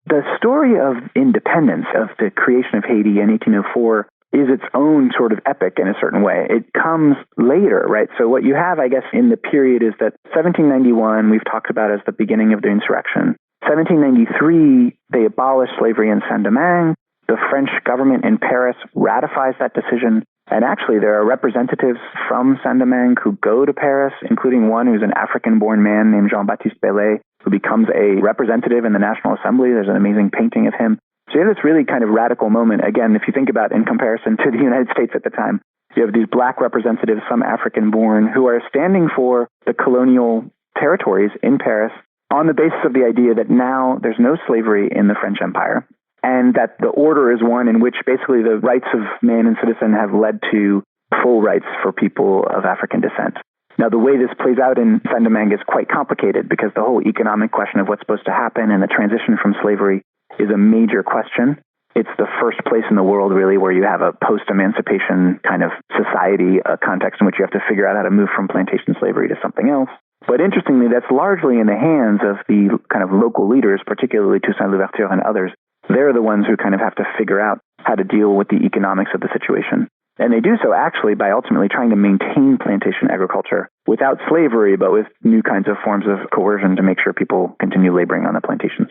The story of independence, of the creation of Haiti in 1804, is its own sort of epic in a certain way. It comes later, right? So what you have, I guess, in the period is that 1791, we've talked about as the beginning of the insurrection. 1793, they abolish slavery in Saint-Domingue. The French government in Paris ratifies that decision. And actually, there are representatives from Saint-Domingue who go to Paris, including one who's an African-born man named Jean-Baptiste Bellet, who becomes a representative in the National Assembly. There's an amazing painting of him. So you have this really kind of radical moment. Again, if you think about in comparison to the United States at the time, you have these black representatives, some African-born, who are standing for the colonial territories in Paris on the basis of the idea that now there's no slavery in the French Empire, and that the order is one in which basically the rights of man and citizen have led to full rights for people of African descent. Now, the way this plays out in Saint-Domingue is quite complicated because the whole economic question of what's supposed to happen and the transition from slavery is a major question. It's the first place in the world, really, where you have a post-emancipation kind of society, a context in which you have to figure out how to move from plantation slavery to something else. But interestingly, that's largely in the hands of the kind of local leaders, particularly Toussaint Louverture and others. They're the ones who kind of have to figure out how to deal with the economics of the situation. And they do so actually by ultimately trying to maintain plantation agriculture without slavery, but with new kinds of forms of coercion to make sure people continue laboring on the plantations.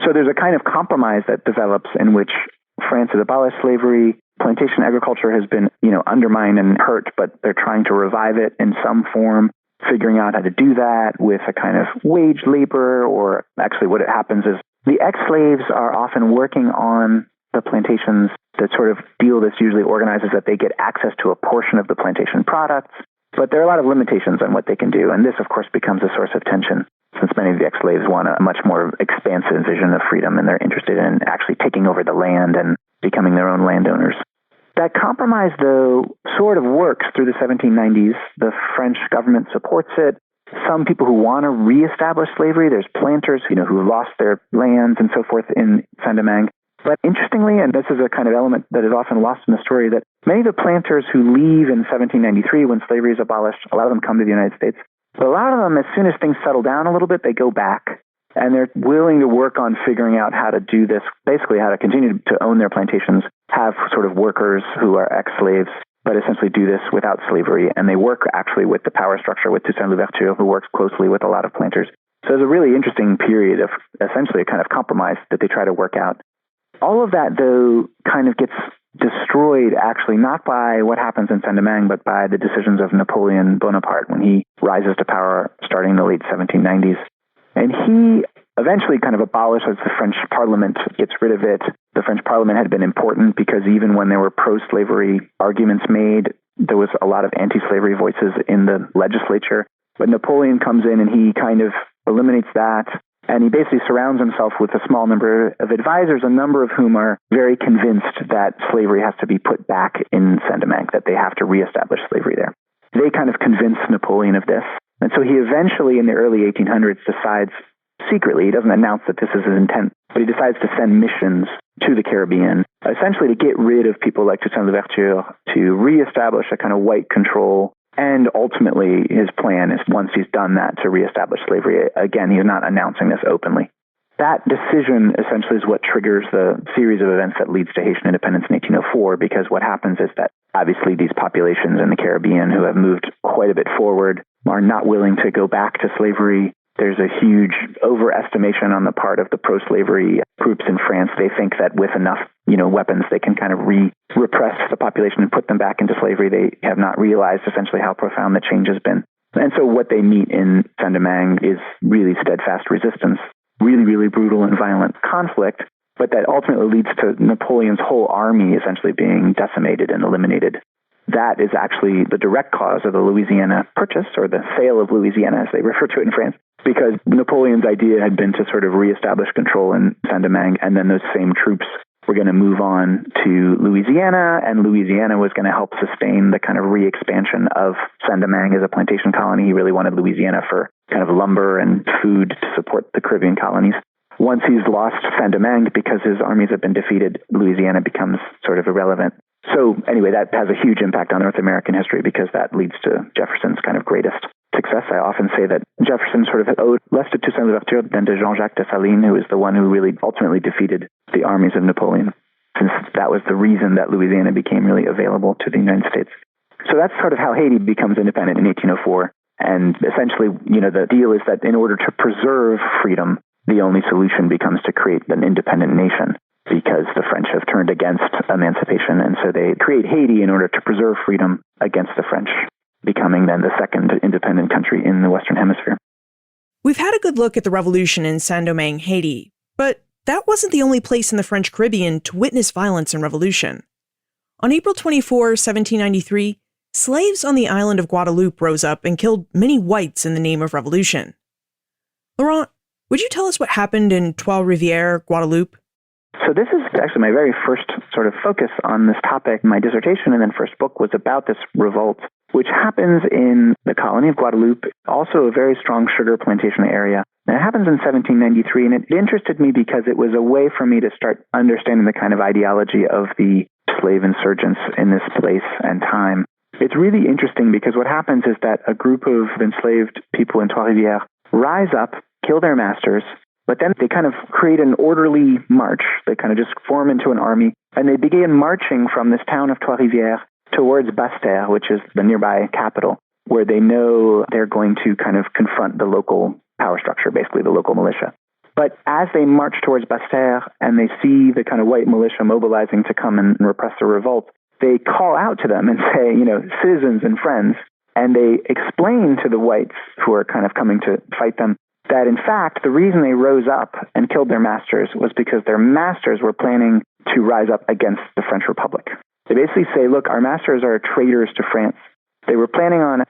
So there's a kind of compromise that develops in which France has abolished slavery. Plantation agriculture has been, undermined and hurt, but they're trying to revive it in some form, figuring out how to do that with a kind of wage labor, or actually what happens is the ex-slaves are often working on the plantations. The sort of deal that's usually organized is that they get access to a portion of the plantation products, but there are a lot of limitations on what they can do. And this, of course, becomes a source of tension since many of the ex-slaves want a much more expansive vision of freedom, and they're interested in actually taking over the land and becoming their own landowners. That compromise, though, sort of works through the 1790s. The French government supports it. Some people who want to reestablish slavery, there's planters, who lost their lands and so forth in Saint-Domingue. But interestingly, and this is a kind of element that is often lost in the story, that many of the planters who leave in 1793 when slavery is abolished, a lot of them come to the United States. But a lot of them, as soon as things settle down a little bit, they go back. And they're willing to work on figuring out how to do this, basically how to continue to own their plantations, have sort of workers who are ex-slaves but essentially do this without slavery. And they work actually with the power structure with Toussaint Louverture, who works closely with a lot of planters. So it's a really interesting period of essentially a kind of compromise that they try to work out. All of that, though, kind of gets destroyed actually not by what happens in Saint-Domingue, but by the decisions of Napoleon Bonaparte when he rises to power starting in the late 1790s. And he eventually kind of abolishes the French Parliament, gets rid of it. The French Parliament had been important because even when there were pro-slavery arguments made, there was a lot of anti-slavery voices in the legislature. But Napoleon comes in and he kind of eliminates that. And he basically surrounds himself with a small number of advisors, a number of whom are very convinced that slavery has to be put back in Saint-Domingue, that they have to reestablish slavery there. They kind of convince Napoleon of this. And so he eventually, in the early 1800s, decides secretly, he doesn't announce that this is his intent, but he decides to send missions to the Caribbean, essentially to get rid of people like Toussaint Louverture, to reestablish a kind of white control. And ultimately, his plan is, once he's done that, to reestablish slavery. Again, he's not announcing this openly. That decision essentially is what triggers the series of events that leads to Haitian independence in 1804, because what happens is that obviously these populations in the Caribbean who have moved quite a bit forward are not willing to go back to slavery. There's a huge overestimation on the part of the pro-slavery groups in France. They think that with enough, weapons, they can kind of repress the population and put them back into slavery. They have not realized essentially how profound the change has been. And so what they meet in Saint-Domingue is really steadfast resistance, really, really brutal and violent conflict, but that ultimately leads to Napoleon's whole army essentially being decimated and eliminated. That is actually the direct cause of the Louisiana Purchase, or the sale of Louisiana, as they refer to it in France, because Napoleon's idea had been to sort of reestablish control in Saint-Domingue, and then those same troops were going to move on to Louisiana, and Louisiana was going to help sustain the kind of re-expansion of Saint-Domingue as a plantation colony. He really wanted Louisiana for kind of lumber and food to support the Caribbean colonies. Once he's lost Saint-Domingue, because his armies have been defeated, Louisiana becomes sort of irrelevant. So anyway, that has a huge impact on North American history because that leads to Jefferson's kind of greatest success. I often say that Jefferson sort of owed less to Toussaint Louverture than to Jean-Jacques Dessalines, who is the one who really ultimately defeated the armies of Napoleon, since that was the reason that Louisiana became really available to the United States. So that's sort of how Haiti becomes independent in 1804. And essentially, the deal is that in order to preserve freedom, the only solution becomes to create an independent nation, because the French have turned against emancipation. And so they create Haiti in order to preserve freedom against the French, becoming then the second independent country in the Western Hemisphere. We've had a good look at the revolution in Saint-Domingue, Haiti, but that wasn't the only place in the French Caribbean to witness violence and revolution. On April 24, 1793, slaves on the island of Guadeloupe rose up and killed many whites in the name of revolution. Laurent, would you tell us what happened in Trois-Rivières, Guadeloupe? So this is actually my very first sort of focus on this topic. My dissertation and then first book was about this revolt, which happens in the colony of Guadeloupe, also a very strong sugar plantation area. And it happens in 1793, and it interested me because it was a way for me to start understanding the kind of ideology of the slave insurgents in this place and time. It's really interesting because what happens is that a group of enslaved people in Trois-Rivières rise up, kill their masters, but then they kind of create an orderly march. They kind of just form into an army, and they begin marching from this town of Trois-Rivières towards Basse-Terre, which is the nearby capital, where they know they're going to kind of confront the local power structure, basically the local militia. But as they march towards Basse-Terre and they see the kind of white militia mobilizing to come and repress the revolt, they call out to them and say, citizens and friends, and they explain to the whites who are kind of coming to fight them that in fact, the reason they rose up and killed their masters was because their masters were planning to rise up against the French Republic. They basically say, look, our masters are traitors to France. They were planning on,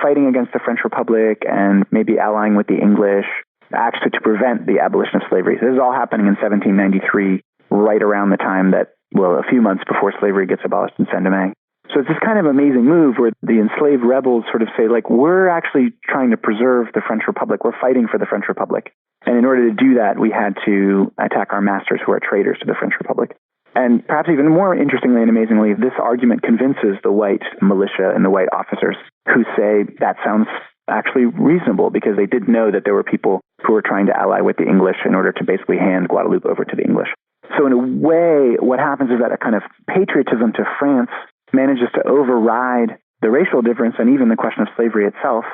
fighting against the French Republic and maybe allying with the English, actually to prevent the abolition of slavery. So this is all happening in 1793, right around the time that, a few months before slavery gets abolished in Saint-Domingue. So it's this kind of amazing move where the enslaved rebels sort of say, we're actually trying to preserve the French Republic. We're fighting for the French Republic. And in order to do that, we had to attack our masters who are traitors to the French Republic. And perhaps even more interestingly and amazingly, this argument convinces the white militia and the white officers who say that sounds actually reasonable because they did know that there were people who were trying to ally with the English in order to basically hand Guadeloupe over to the English. So in a way, what happens is that a kind of patriotism to France manages to override the racial difference and even the question of slavery itself.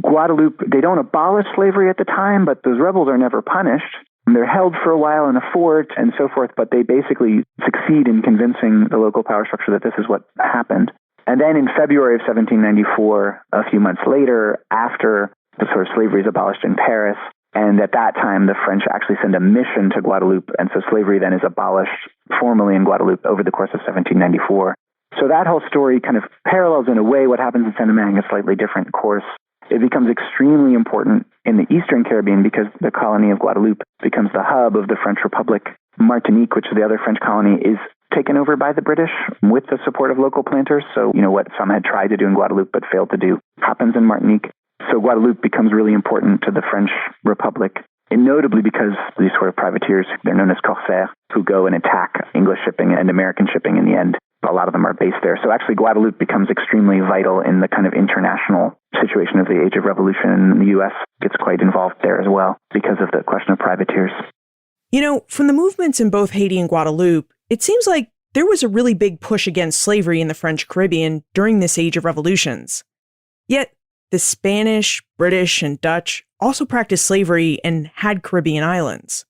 Guadeloupe, they don't abolish slavery at the time, but those rebels are never punished. They're held for a while in a fort and so forth, but they basically succeed in convincing the local power structure that this is what happened. And then in February of 1794, a few months later, after the sort of slavery is abolished in Paris, and at that time the French actually send a mission to Guadeloupe, and so slavery then is abolished formally in Guadeloupe over the course of 1794. So that whole story kind of parallels in a way what happens in Saint-Domingue, a slightly different course. It becomes extremely important in the Eastern Caribbean because the colony of Guadeloupe becomes the hub of the French Republic. Martinique, which is the other French colony, is taken over by the British with the support of local planters. So, what some had tried to do in Guadeloupe but failed to do happens in Martinique. So Guadeloupe becomes really important to the French Republic, and notably because these sort of privateers, they're known as corsaires, who go and attack English shipping and American shipping in the end. A lot of them are based there. So actually Guadeloupe becomes extremely vital in the kind of international situation of the Age of Revolution, and the U.S. gets quite involved there as well because of the question of privateers. From the movements in both Haiti and Guadeloupe, it seems like there was a really big push against slavery in the French Caribbean during this Age of Revolutions. Yet, the Spanish, British, and Dutch also practiced slavery and had Caribbean islands.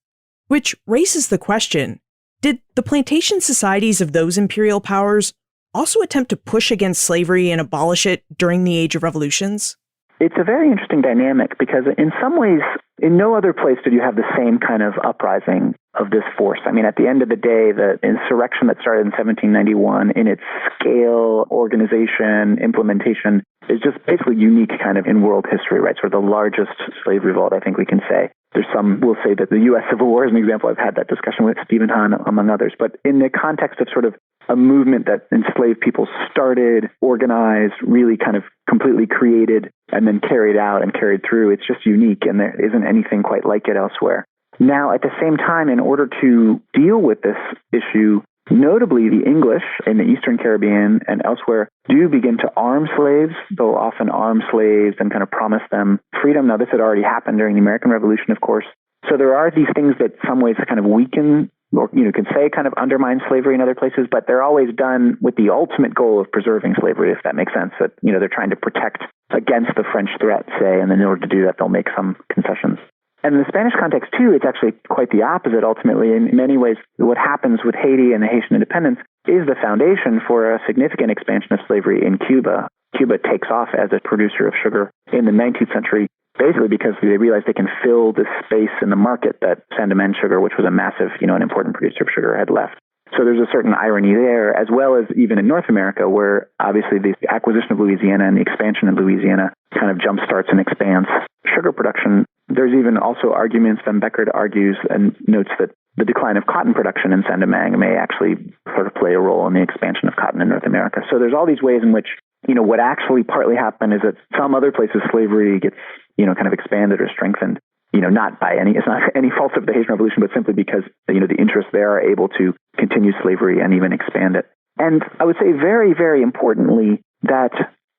Which raises the question, did the plantation societies of those imperial powers also attempt to push against slavery and abolish it during the Age of Revolutions? It's a very interesting dynamic because in some ways, in no other place did you have the same kind of uprising of this force. I mean, at the end of the day, the insurrection that started in 1791 in its scale, organization, implementation is just basically unique kind of in world history, right? Sort of the largest slave revolt, I think we can say. There's some will say that the U.S. Civil War is an example. I've had that discussion with Stephen Hahn, among others. But in the context of sort of a movement that enslaved people started, organized, really kind of completely created, and then carried out and carried through, it's just unique, and there isn't anything quite like it elsewhere. Now, at the same time, in order to deal with this issue, notably the English in the Eastern Caribbean and elsewhere do begin to arm slaves. They'll often arm slaves and kind of promise them freedom. Now, this had already happened during the American Revolution, of course. So there are these things that some ways kind of weaken, or can say kind of undermine slavery in other places, but they're always done with the ultimate goal of preserving slavery, if that makes sense. That, they're trying to protect against the French threat, say, and then in order to do that, they'll make some concessions. And in the Spanish context, too, it's actually quite the opposite, ultimately. In many ways, what happens with Haiti and the Haitian independence is the foundation for a significant expansion of slavery in Cuba. Cuba takes off as a producer of sugar in the 19th century, basically because they realized they can fill the space in the market that Saint-Domingue sugar, which was a massive, an important producer of sugar, had left. So there's a certain irony there, as well as even in North America, where obviously the acquisition of Louisiana and the expansion of Louisiana kind of jumpstarts and expands sugar production. There's even also arguments, Van Beckert argues and notes that the decline of cotton production in Saint-Domingue may actually sort of play a role in the expansion of cotton in North America. So there's all these ways in which, what actually partly happened is that some other places slavery gets, kind of expanded or strengthened. It's not any fault of the Haitian Revolution, but simply because, the interests there are able to continue slavery and even expand it. And I would say very, very importantly that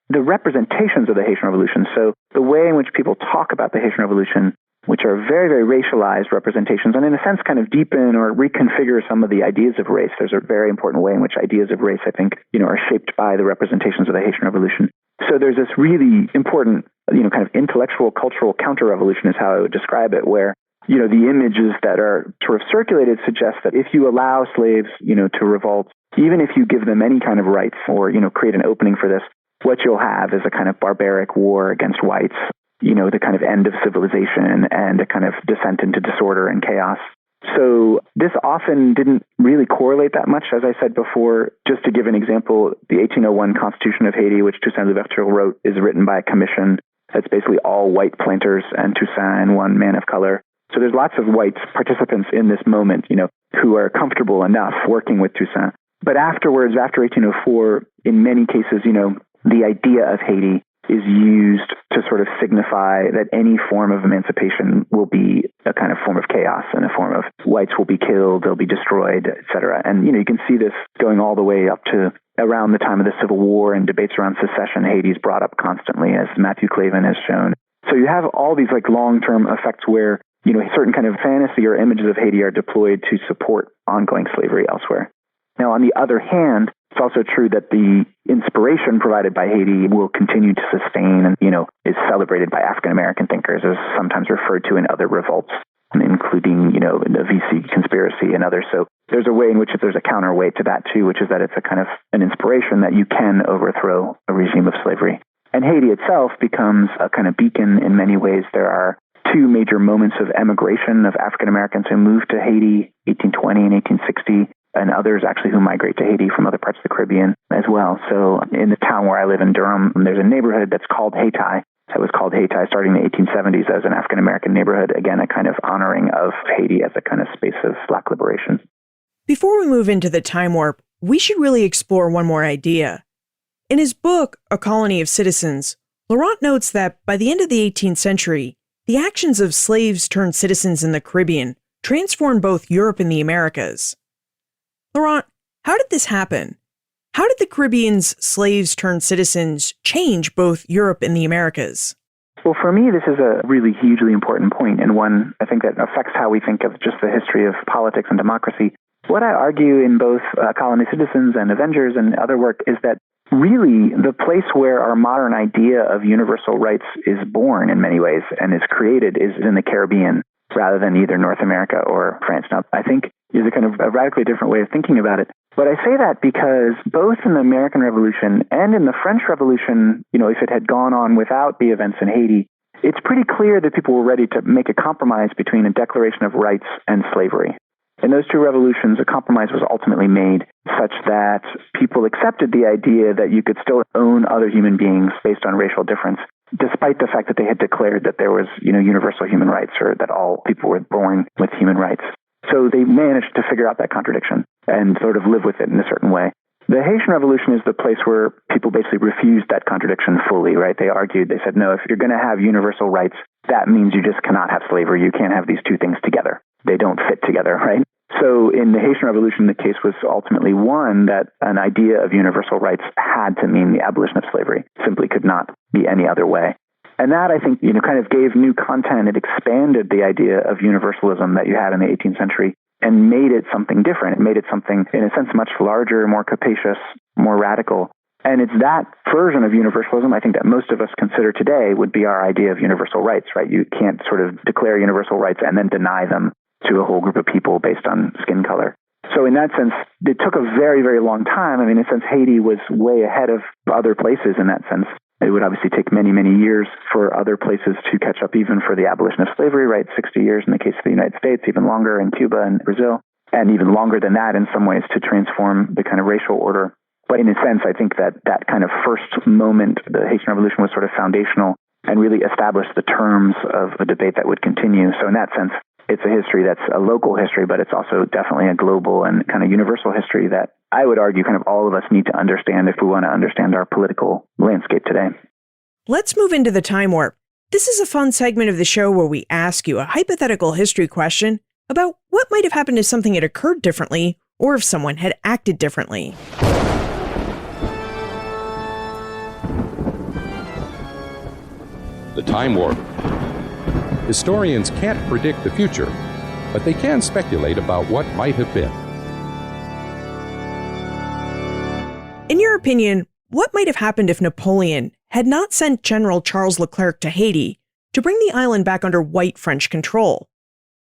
the representations of the Haitian Revolution, so the way in which people talk about the Haitian Revolution, which are very, very racialized representations, and in a sense kind of deepen or reconfigure some of the ideas of race. There's a very important way in which ideas of race, I think, are shaped by the representations of the Haitian Revolution. So there's this really important, kind of intellectual, cultural counter-revolution is how I would describe it, where, the images that are sort of circulated suggest that if you allow slaves, to revolt, even if you give them any kind of rights or, create an opening for this, what you'll have is a kind of barbaric war against whites, the kind of end of civilization and a kind of descent into disorder and chaos. So this often didn't really correlate that much. As I said before, just to give an example, the 1801 Constitution of Haiti, which Toussaint Louverture wrote, is written by a commission that's basically all white planters and Toussaint and one man of color. So there's lots of white participants in this moment, who are comfortable enough working with Toussaint. But afterwards, after 1804, in many cases, the idea of Haiti is used to sort of signify that any form of emancipation will be a kind of form of chaos and a form of whites will be killed, they'll be destroyed, etc. And, you can see this going all the way up to around the time of the Civil War, and debates around secession. Haiti's brought up constantly, as Matthew Clavin has shown. So you have all these long-term effects where, certain kind of fantasy or images of Haiti are deployed to support ongoing slavery elsewhere. Now, on the other hand, It's also true that the inspiration provided by Haiti will continue to sustain and, is celebrated by African American thinkers, as sometimes referred to in other revolts, including, the VC conspiracy and others. So there's a way in which there's a counterweight to that too, which is that it's a kind of an inspiration that you can overthrow a regime of slavery. And Haiti itself becomes a kind of beacon in many ways. There are two major moments of emigration of African Americans who moved to Haiti, 1820 and 1860, and others actually who migrate to Haiti from other parts of the Caribbean as well. So in the town where I live in Durham, there's a neighborhood that's called Haiti. That was called Haiti starting in the 1870s as an African American neighborhood. Again, a kind of honoring of Haiti as a kind of space of Black liberation. Before we move into the time warp, we should really explore one more idea. In his book, A Colony of Citizens, Laurent notes that by the end of the 18th century, the actions of slaves turned citizens in the Caribbean transformed both Europe and the Americas. Laurent, how did this happen? How did the Caribbean's slaves turned citizens change both Europe and the Americas? Well, for me, this is a really hugely important point, and one I think that affects how we think of just the history of politics and democracy. What I argue in both Colony Citizens and Avengers and other work is that really the place where our modern idea of universal rights is born in many ways and is created is in the Caribbean rather than either North America or France. Now, I think is a kind of a radically different way of thinking about it. But I say that because both in the American Revolution and in the French Revolution, if it had gone on without the events in Haiti, it's pretty clear that people were ready to make a compromise between a declaration of rights and slavery. In those two revolutions, a compromise was ultimately made such that people accepted the idea that you could still own other human beings based on racial difference, despite the fact that they had declared that there was, universal human rights, or that all people were born with human rights. So they managed to figure out that contradiction and sort of live with it in a certain way. The Haitian Revolution is the place where people basically refused that contradiction fully, right? They argued, they said, no, if you're going to have universal rights, that means you just cannot have slavery. You can't have these two things together. They don't fit together, right? So in the Haitian Revolution, the case was ultimately won that an idea of universal rights had to mean the abolition of slavery. Simply could not be any other way. And that, I think, kind of gave new content. It expanded the idea of universalism that you had in the 18th century and made it something different. It made it something, in a sense, much larger, more capacious, more radical. And it's that version of universalism, I think, that most of us consider today would be our idea of universal rights, right? You can't sort of declare universal rights and then deny them to a whole group of people based on skin color. So in that sense, it took a very, very long time. I mean, in a sense, Haiti was way ahead of other places in that sense. It would obviously take many, many years for other places to catch up, even for the abolition of slavery, right? 60 years in the case of the United States, even longer in Cuba and Brazil, and even longer than that in some ways to transform the kind of racial order. But in a sense, I think that that kind of first moment, the Haitian Revolution, was sort of foundational and really established the terms of a debate that would continue. So in that sense, it's a history that's a local history, but it's also definitely a global and kind of universal history that I would argue kind of all of us need to understand if we want to understand our political landscape today. Let's move into the time warp. This is a fun segment of the show where we ask you a hypothetical history question about what might have happened if something had occurred differently or if someone had acted differently. The time warp. Historians can't predict the future, but they can speculate about what might have been. In your opinion, what might have happened if Napoleon had not sent General Charles Leclerc to Haiti to bring the island back under white French control?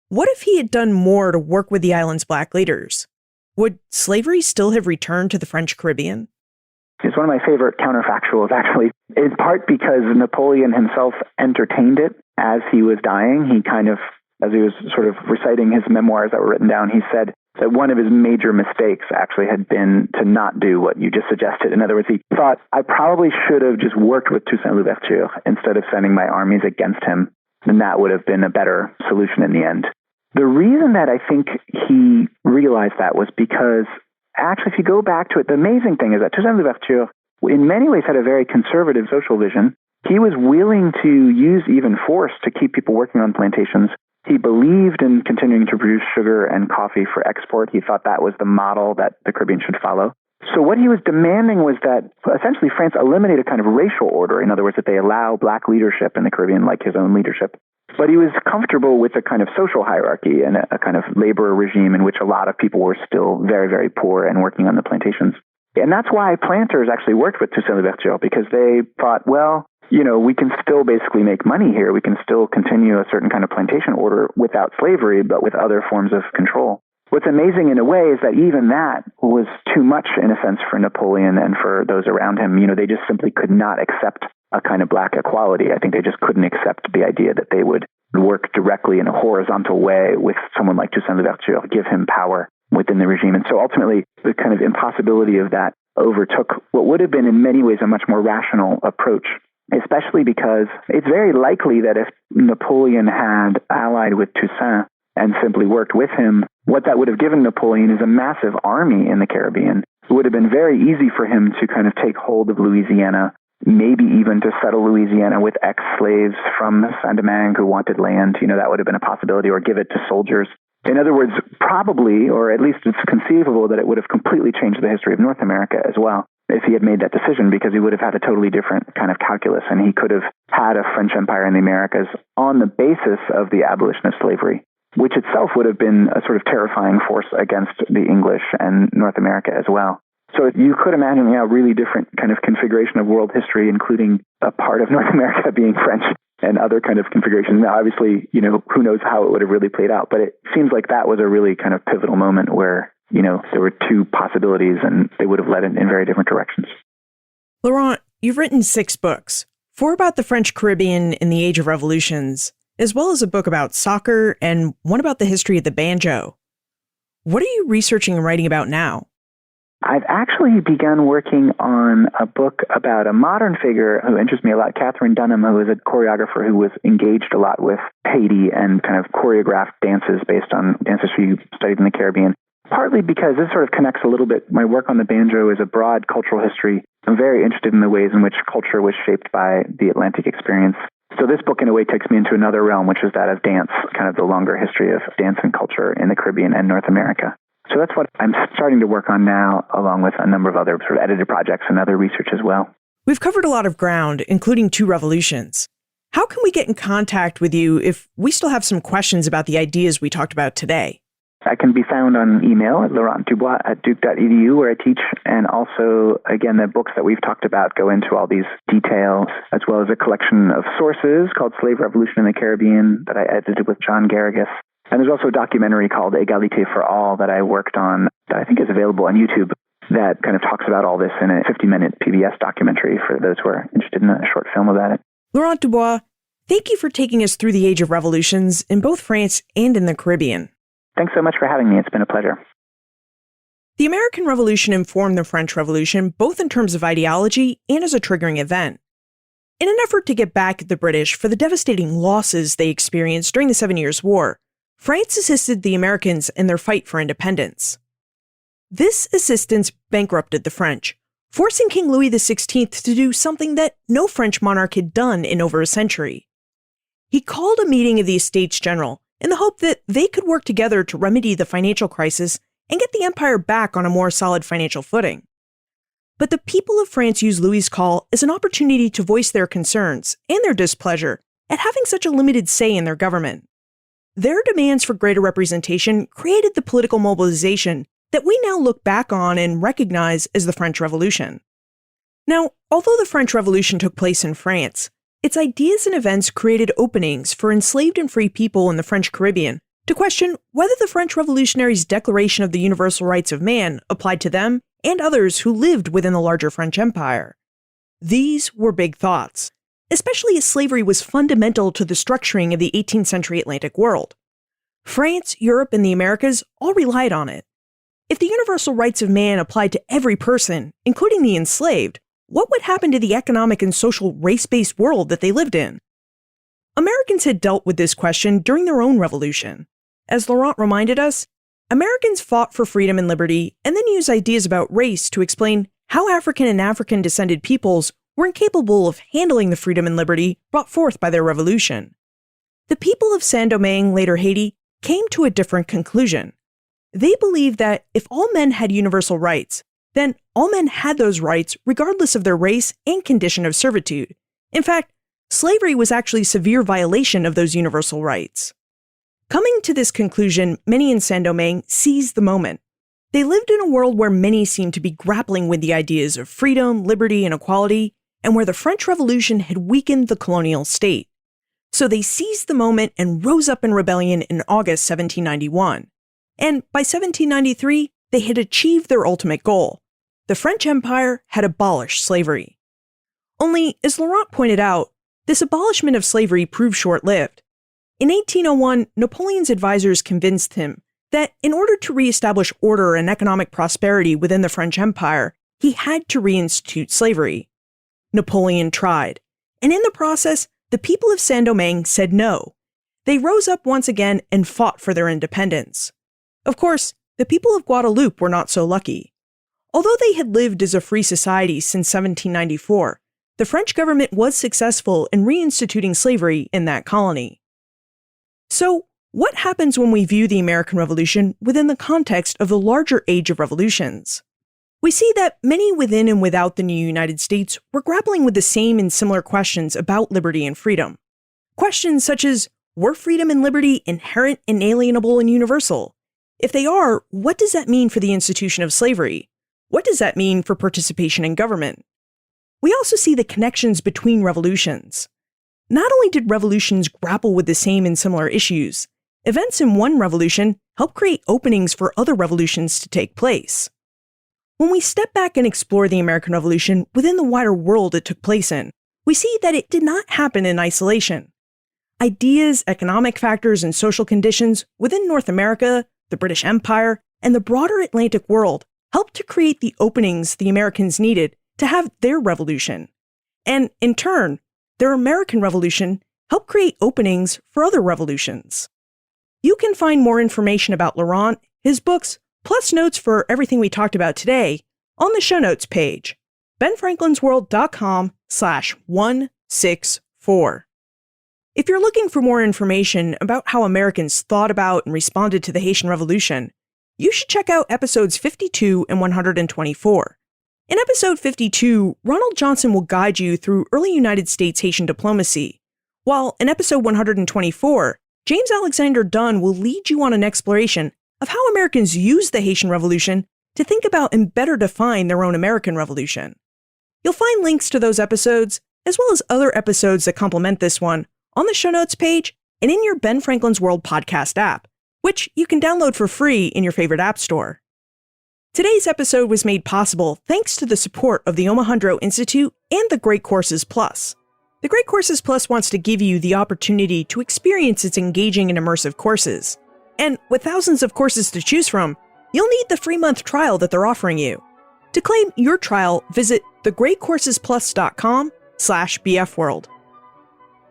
What if he had done more to work with the island's black leaders? Would slavery still have returned to the French Caribbean? It's one of my favorite counterfactuals, actually, in part because Napoleon himself entertained it as he was dying. He kind of, as he was sort of reciting his memoirs that were written down, he said that one of his major mistakes actually had been to not do what you just suggested. In other words, he thought, I probably should have just worked with Toussaint Louverture instead of sending my armies against him, and that would have been a better solution in the end. The reason that I think he realized that was because actually, if you go back to it, the amazing thing is that Toussaint Louverture, in many ways, had a very conservative social vision. He was willing to use even force to keep people working on plantations. He believed in continuing to produce sugar and coffee for export. He thought that was the model that the Caribbean should follow. So what he was demanding was that essentially France eliminate a kind of racial order. In other words, that they allow black leadership in the Caribbean like his own leadership. But he was comfortable with a kind of social hierarchy and a kind of labor regime in which a lot of people were still very, very poor and working on the plantations. And that's why planters actually worked with Toussaint Louverture, because they thought, well, we can still basically make money here. We can still continue a certain kind of plantation order without slavery, but with other forms of control. What's amazing in a way is that even that was too much, in a sense, for Napoleon and for those around him. They just simply could not accept a kind of black equality. I think they just couldn't accept the idea that they would work directly in a horizontal way with someone like Toussaint Louverture, give him power within the regime. And so ultimately, the kind of impossibility of that overtook what would have been in many ways a much more rational approach, especially because it's very likely that if Napoleon had allied with Toussaint and simply worked with him, what that would have given Napoleon is a massive army in the Caribbean. It would have been very easy for him to kind of take hold of Louisiana, maybe even to settle Louisiana with ex-slaves from Saint-Domingue who wanted land. That would have been a possibility, or give it to soldiers. In other words, probably, or at least it's conceivable that it would have completely changed the history of North America as well if he had made that decision, because he would have had a totally different kind of calculus, and he could have had a French empire in the Americas on the basis of the abolition of slavery, which itself would have been a sort of terrifying force against the English and North America as well. So you could imagine a really different kind of configuration of world history, including a part of North America being French and other kind of configurations. Now, obviously, who knows how it would have really played out, but it seems like that was a really kind of pivotal moment where, there were two possibilities and they would have led in very different directions. Laurent, you've written 6 books, 4 about the French Caribbean in the Age of Revolutions, as well as a book about soccer and one about the history of the banjo. What are you researching and writing about now? I've actually begun working on a book about a modern figure who interests me a lot, Catherine Dunham, who is a choreographer who was engaged a lot with Haiti and kind of choreographed dances based on dances she studied in the Caribbean. Partly because this sort of connects a little bit. My work on the banjo is a broad cultural history. I'm very interested in the ways in which culture was shaped by the Atlantic experience. So this book, in a way, takes me into another realm, which is that of dance, kind of the longer history of dance and culture in the Caribbean and North America. So that's what I'm starting to work on now, along with a number of other sort of edited projects and other research as well. We've covered a lot of ground, including 2 revolutions. How can we get in contact with you if we still have some questions about the ideas we talked about today? I can be found on email at laurentdubois@duke.edu, where I teach, and also, again, the books that we've talked about go into all these details, as well as a collection of sources called Slave Revolution in the Caribbean that I edited with John Garrigus. And there's also a documentary called Égalité for All that I worked on that I think is available on YouTube that kind of talks about all this in a 50-minute PBS documentary for those who are interested in a short film about it. Laurent Dubois, thank you for taking us through the Age of Revolutions in both France and in the Caribbean. Thanks so much for having me. It's been a pleasure. The American Revolution informed the French Revolution both in terms of ideology and as a triggering event. In an effort to get back at the British for the devastating losses they experienced during the 7 Years' War, France assisted the Americans in their fight for independence. This assistance bankrupted the French, forcing King Louis XVI to do something that no French monarch had done in over a century. He called a meeting of the Estates General in the hope that they could work together to remedy the financial crisis and get the empire back on a more solid financial footing. But the people of France used Louis's call as an opportunity to voice their concerns and their displeasure at having such a limited say in their government. Their demands for greater representation created the political mobilization that we now look back on and recognize as the French Revolution. Now, although the French Revolution took place in France, its ideas and events created openings for enslaved and free people in the French Caribbean to question whether the French revolutionaries' Declaration of the Universal Rights of Man applied to them and others who lived within the larger French Empire. These were big thoughts, especially as slavery was fundamental to the structuring of the 18th century Atlantic world. France, Europe, and the Americas all relied on it. If the universal rights of man applied to every person, including the enslaved, what would happen to the economic and social race-based world that they lived in? Americans had dealt with this question during their own revolution. As Laurent reminded us, Americans fought for freedom and liberty and then used ideas about race to explain how African and African-descended peoples were incapable of handling the freedom and liberty brought forth by their revolution. The people of Saint-Domingue, later Haiti, came to a different conclusion. They believed that if all men had universal rights, then all men had those rights regardless of their race and condition of servitude. In fact, slavery was actually a severe violation of those universal rights. Coming to this conclusion, many in Saint-Domingue seized the moment. They lived in a world where many seemed to be grappling with the ideas of freedom, liberty, and equality, and where the French Revolution had weakened the colonial state. So they seized the moment and rose up in rebellion in August 1791. And by 1793, they had achieved their ultimate goal. The French Empire had abolished slavery. Only, as Laurent pointed out, this abolishment of slavery proved short-lived. In 1801, Napoleon's advisors convinced him that in order to reestablish order and economic prosperity within the French Empire, he had to reinstitute slavery. Napoleon tried, and in the process, the people of Saint-Domingue said no. They rose up once again and fought for their independence. Of course, the people of Guadeloupe were not so lucky. Although they had lived as a free society since 1794, the French government was successful in reinstituting slavery in that colony. So, what happens when we view the American Revolution within the context of the larger age of revolutions? We see that many within and without the new United States were grappling with the same and similar questions about liberty and freedom. Questions such as, were freedom and liberty inherent, inalienable, and universal? If they are, what does that mean for the institution of slavery? What does that mean for participation in government? We also see the connections between revolutions. Not only did revolutions grapple with the same and similar issues, events in one revolution help create openings for other revolutions to take place. When we step back and explore the American Revolution within the wider world it took place in, we see that it did not happen in isolation. Ideas, economic factors, and social conditions within North America, the British Empire, and the broader Atlantic world helped to create the openings the Americans needed to have their revolution. And in turn, their American Revolution helped create openings for other revolutions. You can find more information about Laurent, his books, plus notes for everything we talked about today on the show notes page, benfranklinsworld.com/164. If you're looking for more information about how Americans thought about and responded to the Haitian Revolution, you should check out episodes 52 and 124. In episode 52, Ronald Johnson will guide you through early United States Haitian diplomacy, while in episode 124, James Alexander Dunn will lead you on an exploration of how Americans used the Haitian Revolution to think about and better define their own American Revolution. You'll find links to those episodes, as well as other episodes that complement this one, on the show notes page and in your Ben Franklin's World podcast app, which you can download for free in your favorite app store. Today's episode was made possible thanks to the support of the Omohundro Institute and the Great Courses Plus. The Great Courses Plus wants to give you the opportunity to experience its engaging and immersive courses. And with thousands of courses to choose from, you'll need the free month trial that they're offering you. To claim your trial, visit thegreatcoursesplus.com/bfworld.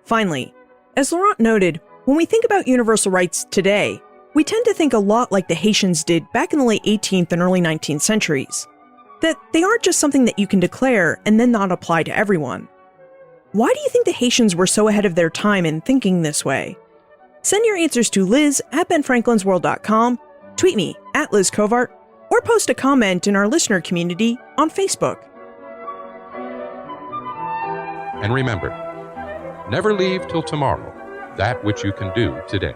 Finally, as Laurent noted, when we think about universal rights today, we tend to think a lot like the Haitians did back in the late 18th and early 19th centuries. That they aren't just something that you can declare and then not apply to everyone. Why do you think the Haitians were so ahead of their time in thinking this way? Send your answers to liz@benfranklinsworld.com, tweet me @LizCovart, or post a comment in our listener community on Facebook. And remember, never leave till tomorrow that which you can do today.